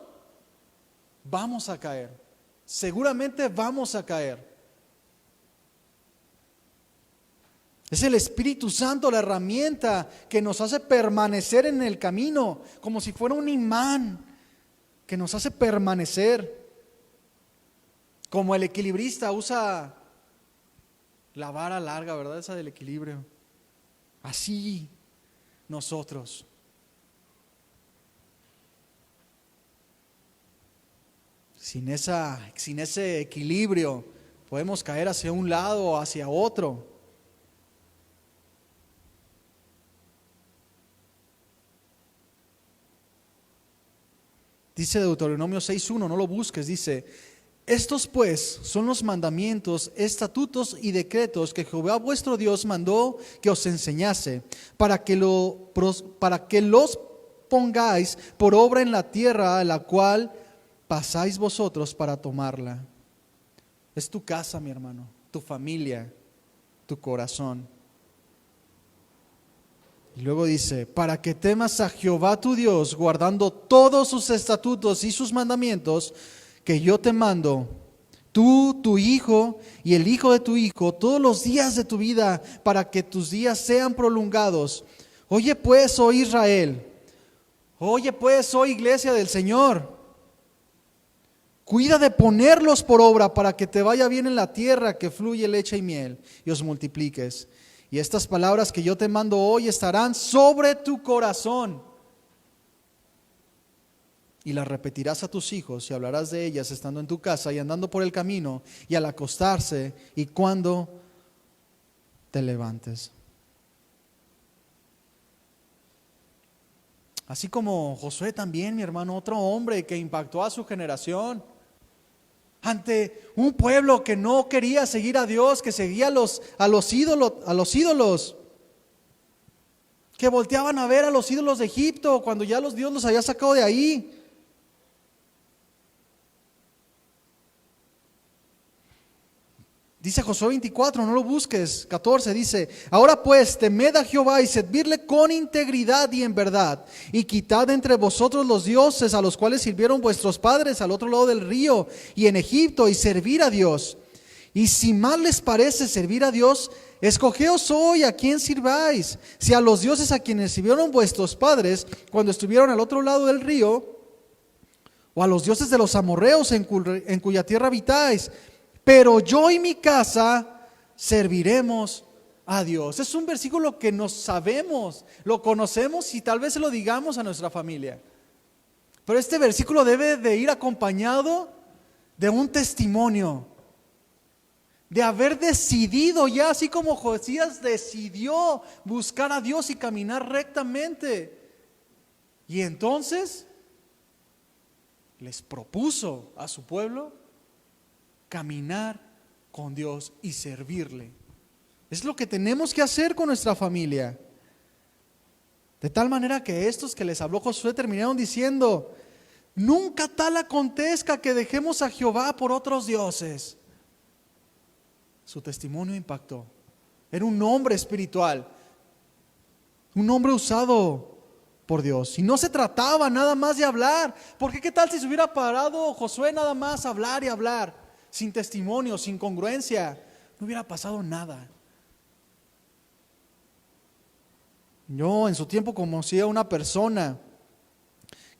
vamos a caer. Seguramente vamos a caer. Es el Espíritu Santo la herramienta que nos hace permanecer en el camino, como si fuera un imán que nos hace permanecer. Como el equilibrista usa la vara larga, ¿verdad? Esa del equilibrio. Así nosotros. sin ese equilibrio, podemos caer hacia un lado o hacia otro. Dice Deuteronomio 6:1, no lo busques, dice: estos pues son los mandamientos, estatutos y decretos que Jehová vuestro Dios mandó que os enseñase, para que los pongáis por obra en la tierra a la cual pasáis vosotros para tomarla. Es tu casa, mi hermano, tu familia, tu corazón. Y luego dice: para que temas a Jehová tu Dios, guardando todos sus estatutos y sus mandamientos que yo te mando, tú, tu hijo y el hijo de tu hijo, todos los días de tu vida, para que tus días sean prolongados. Oye pues, oh Israel, oye pues, oh iglesia del Señor, cuida de ponerlos por obra para que te vaya bien en la tierra que fluye leche y miel y os multipliques. Y estas palabras que yo te mando hoy estarán sobre tu corazón. Y las repetirás a tus hijos y hablarás de ellas estando en tu casa y andando por el camino y al acostarse y cuando te levantes. Así como Josué también, mi hermano, otro hombre que impactó a su generación. Ante un pueblo que no quería seguir a Dios, que seguía a los ídolos, que volteaban a ver a los ídolos de Egipto cuando ya Dios los había sacado de ahí. Dice Josué 24, no lo busques, 14, dice: ahora pues, temed a Jehová y servirle con integridad y en verdad, y quitad entre vosotros los dioses a los cuales sirvieron vuestros padres al otro lado del río y en Egipto, y servir a Dios. Y si mal les parece servir a Dios, escogeos hoy a quién sirváis, si a los dioses a quienes sirvieron vuestros padres cuando estuvieron al otro lado del río, o a los dioses de los amorreos en cuya tierra habitáis. Pero yo y mi casa serviremos a Dios. Es un versículo que nos sabemos, lo conocemos y tal vez se lo digamos a nuestra familia. Pero este versículo debe de ir acompañado de un testimonio, de haber decidido ya, así como Josías decidió buscar a Dios y caminar rectamente. Y entonces les propuso a su pueblo caminar con Dios y servirle. Es lo que tenemos que hacer con nuestra familia. De tal manera que estos que les habló Josué terminaron diciendo: nunca tal acontezca que dejemos a Jehová por otros dioses. Su testimonio impactó. Era un hombre espiritual, un hombre usado por Dios. Y no se trataba nada más de hablar, porque qué tal si se hubiera parado Josué nada más a hablar y hablar, sin testimonio, sin congruencia, no hubiera pasado nada. Yo en su tiempo conocí a una persona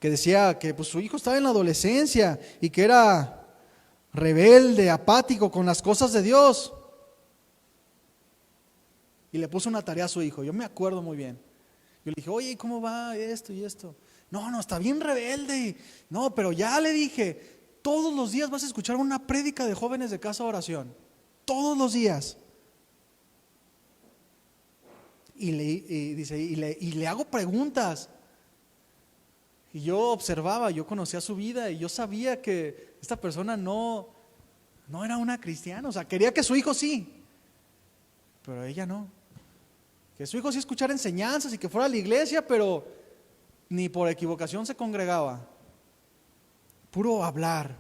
que decía que pues, su hijo estaba en la adolescencia y que era rebelde, apático con las cosas de Dios. Y le puso una tarea a su hijo, yo me acuerdo muy bien. Yo le dije: oye, ¿cómo va esto y esto? No, está bien rebelde. No, pero ya le dije: todos los días vas a escuchar una prédica de jóvenes de casa de oración. Todos los días. Y le hago preguntas. Y yo observaba, yo conocía su vida y yo sabía que esta persona no era una cristiana. O sea, quería que su hijo sí, pero ella no. Que su hijo sí escuchara enseñanzas y que fuera a la iglesia, pero ni por equivocación se congregaba. Puro hablar.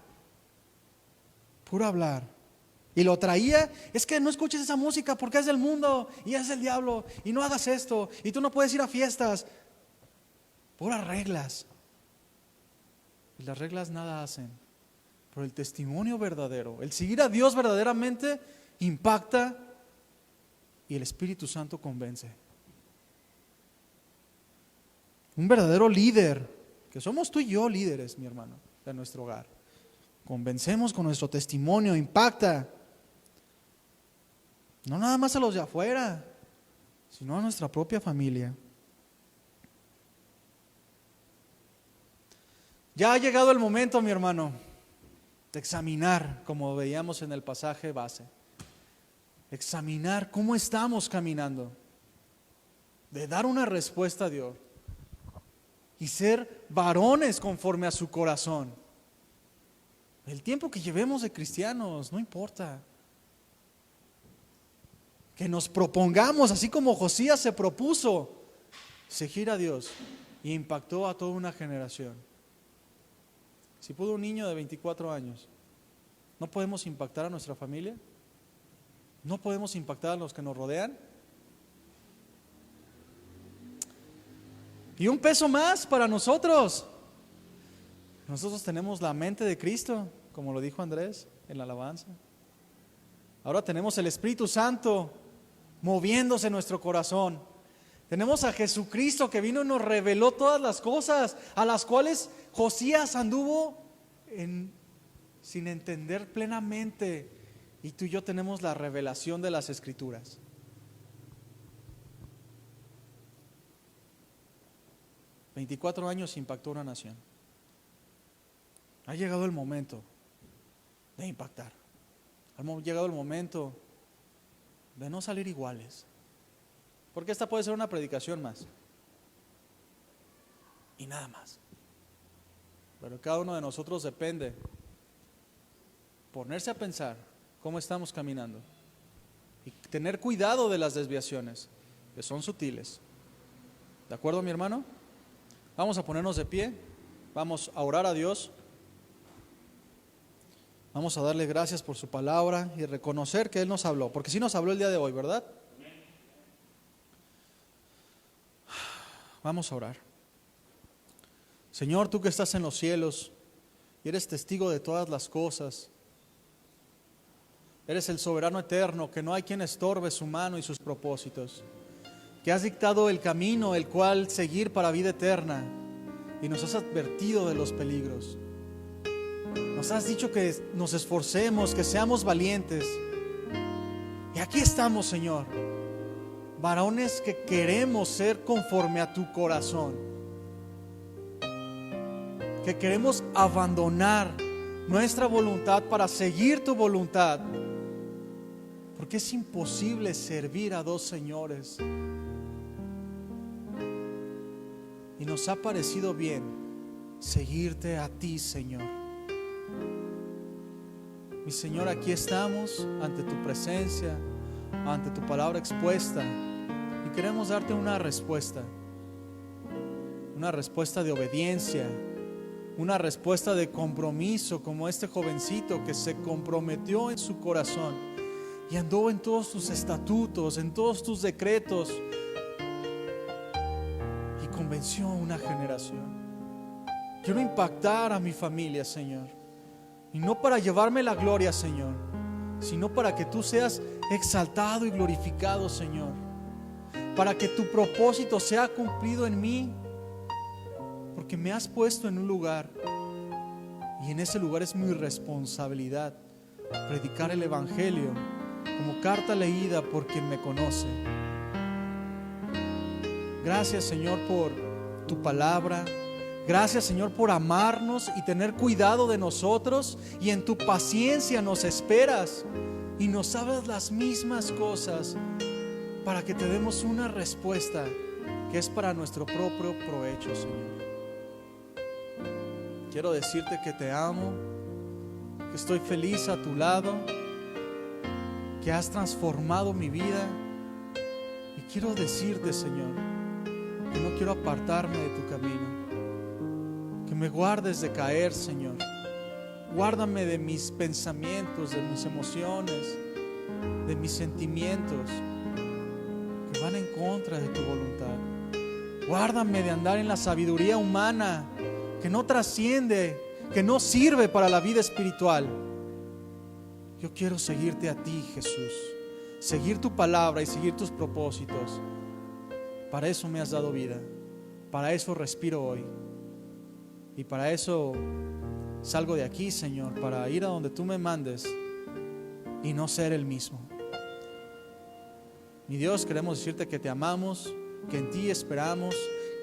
Y lo traía: es que no escuches esa música porque es del mundo y es del diablo, y no hagas esto, y tú no puedes ir a fiestas. Puras reglas. Y las reglas nada hacen. Pero el testimonio verdadero, el seguir a Dios verdaderamente, impacta y el Espíritu Santo convence. Un verdadero líder, que somos tú y yo líderes, mi hermano, de nuestro hogar. Convencemos con nuestro testimonio, impacta. No nada más a los de afuera, sino a nuestra propia familia. Ya ha llegado el momento, mi hermano, de examinar, como veíamos en el pasaje base. Examinar cómo estamos caminando, de dar una respuesta a Dios y ser varones conforme a su corazón. El tiempo que llevemos de cristianos, no importa. Que nos propongamos, así como Josías se propuso, seguir a Dios y impactó a toda una generación. Si pudo un niño de 24 años, ¿no podemos impactar a nuestra familia? ¿No podemos impactar a los que nos rodean? Y un peso más para nosotros. Nosotros tenemos la mente de Cristo, como lo dijo Andrés en la alabanza. Ahora tenemos el Espíritu Santo moviéndose en nuestro corazón. Tenemos a Jesucristo que vino y nos reveló todas las cosas a las cuales Josías anduvo sin entender plenamente. Y tú y yo tenemos la revelación de las Escrituras. $24 años impactó una nación. Ha llegado el momento de impactar. Ha llegado el momento de no salir iguales. Porque esta puede ser una predicación más. Y nada más. Pero cada uno de nosotros depende ponerse a pensar cómo estamos caminando y tener cuidado de las desviaciones, que son sutiles. ¿De acuerdo, mi hermano? Vamos a ponernos de pie, vamos a orar a Dios, vamos a darle gracias por su palabra y reconocer que Él nos habló, porque sí nos habló el día de hoy, ¿verdad? Vamos a orar. Señor, tú que estás en los cielos y eres testigo de todas las cosas, eres el soberano eterno, que no hay quien estorbe su mano y sus propósitos, que has dictado el camino el cual seguir para vida eterna y nos has advertido de los peligros. Nos has dicho que nos esforcemos, que seamos valientes. Y aquí estamos, Señor, varones que queremos ser conforme a tu corazón, que queremos abandonar nuestra voluntad para seguir tu voluntad, porque es imposible servir a dos señores. Y nos ha parecido bien seguirte a ti, Señor. Mi Señor, aquí estamos ante tu presencia, ante tu palabra expuesta, y queremos darte una respuesta de obediencia, una respuesta de compromiso, como este jovencito que se comprometió en su corazón y andó en todos tus estatutos, en todos tus decretos, y convenció a una generación. Quiero impactar a mi familia, Señor, y no para llevarme la gloria, Señor, sino para que tú seas exaltado y glorificado, Señor, para que tu propósito sea cumplido en mí, porque me has puesto en un lugar, y en ese lugar es mi responsabilidad predicar el Evangelio como carta leída por quien me conoce. Gracias, Señor, por tu palabra. Gracias, Señor, por amarnos y tener cuidado de nosotros, y en tu paciencia nos esperas y nos sabes las mismas cosas para que te demos una respuesta que es para nuestro propio provecho, Señor. Quiero decirte que te amo, que estoy feliz a tu lado, que has transformado mi vida, y quiero decirte, Señor, que no quiero apartarme de tu camino, que me guardes de caer, Señor. Guárdame de mis pensamientos, de mis emociones, de mis sentimientos que van en contra de tu voluntad. Guárdame de andar en la sabiduría humana que no trasciende, que no sirve para la vida espiritual. Yo quiero seguirte a ti, Jesús, seguir tu palabra y seguir tus propósitos. Para eso me has dado vida, para eso respiro hoy, y para eso salgo de aquí, Señor, para ir a donde tú me mandes y no ser el mismo. Mi Dios, queremos decirte que te amamos, que en ti esperamos,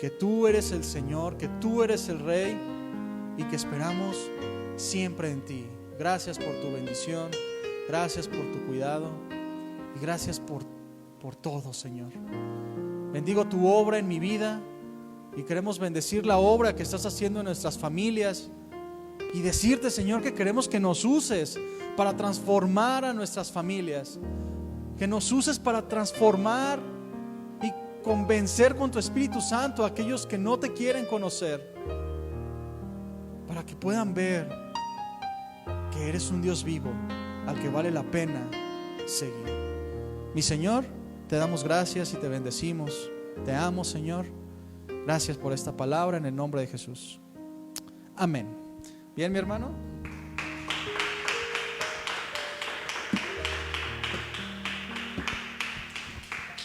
que tú eres el Señor, que tú eres el Rey, y que esperamos siempre en ti. Gracias por tu bendición, gracias por tu cuidado y gracias por todo, Señor. Bendigo tu obra en mi vida y queremos bendecir la obra que estás haciendo en nuestras familias y decirte, Señor, que queremos que nos uses para transformar a nuestras familias, que nos uses para transformar y convencer con tu Espíritu Santo a aquellos que no te quieren conocer, para que puedan ver que eres un Dios vivo al que vale la pena seguir. Mi Señor, te damos gracias y te bendecimos. Te amo, Señor. Gracias por esta palabra en el nombre de Jesús. Amén. Bien, mi hermano.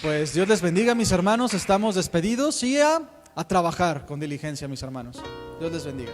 Pues Dios les bendiga, mis hermanos. Estamos despedidos y a trabajar con diligencia, mis hermanos. Dios les bendiga.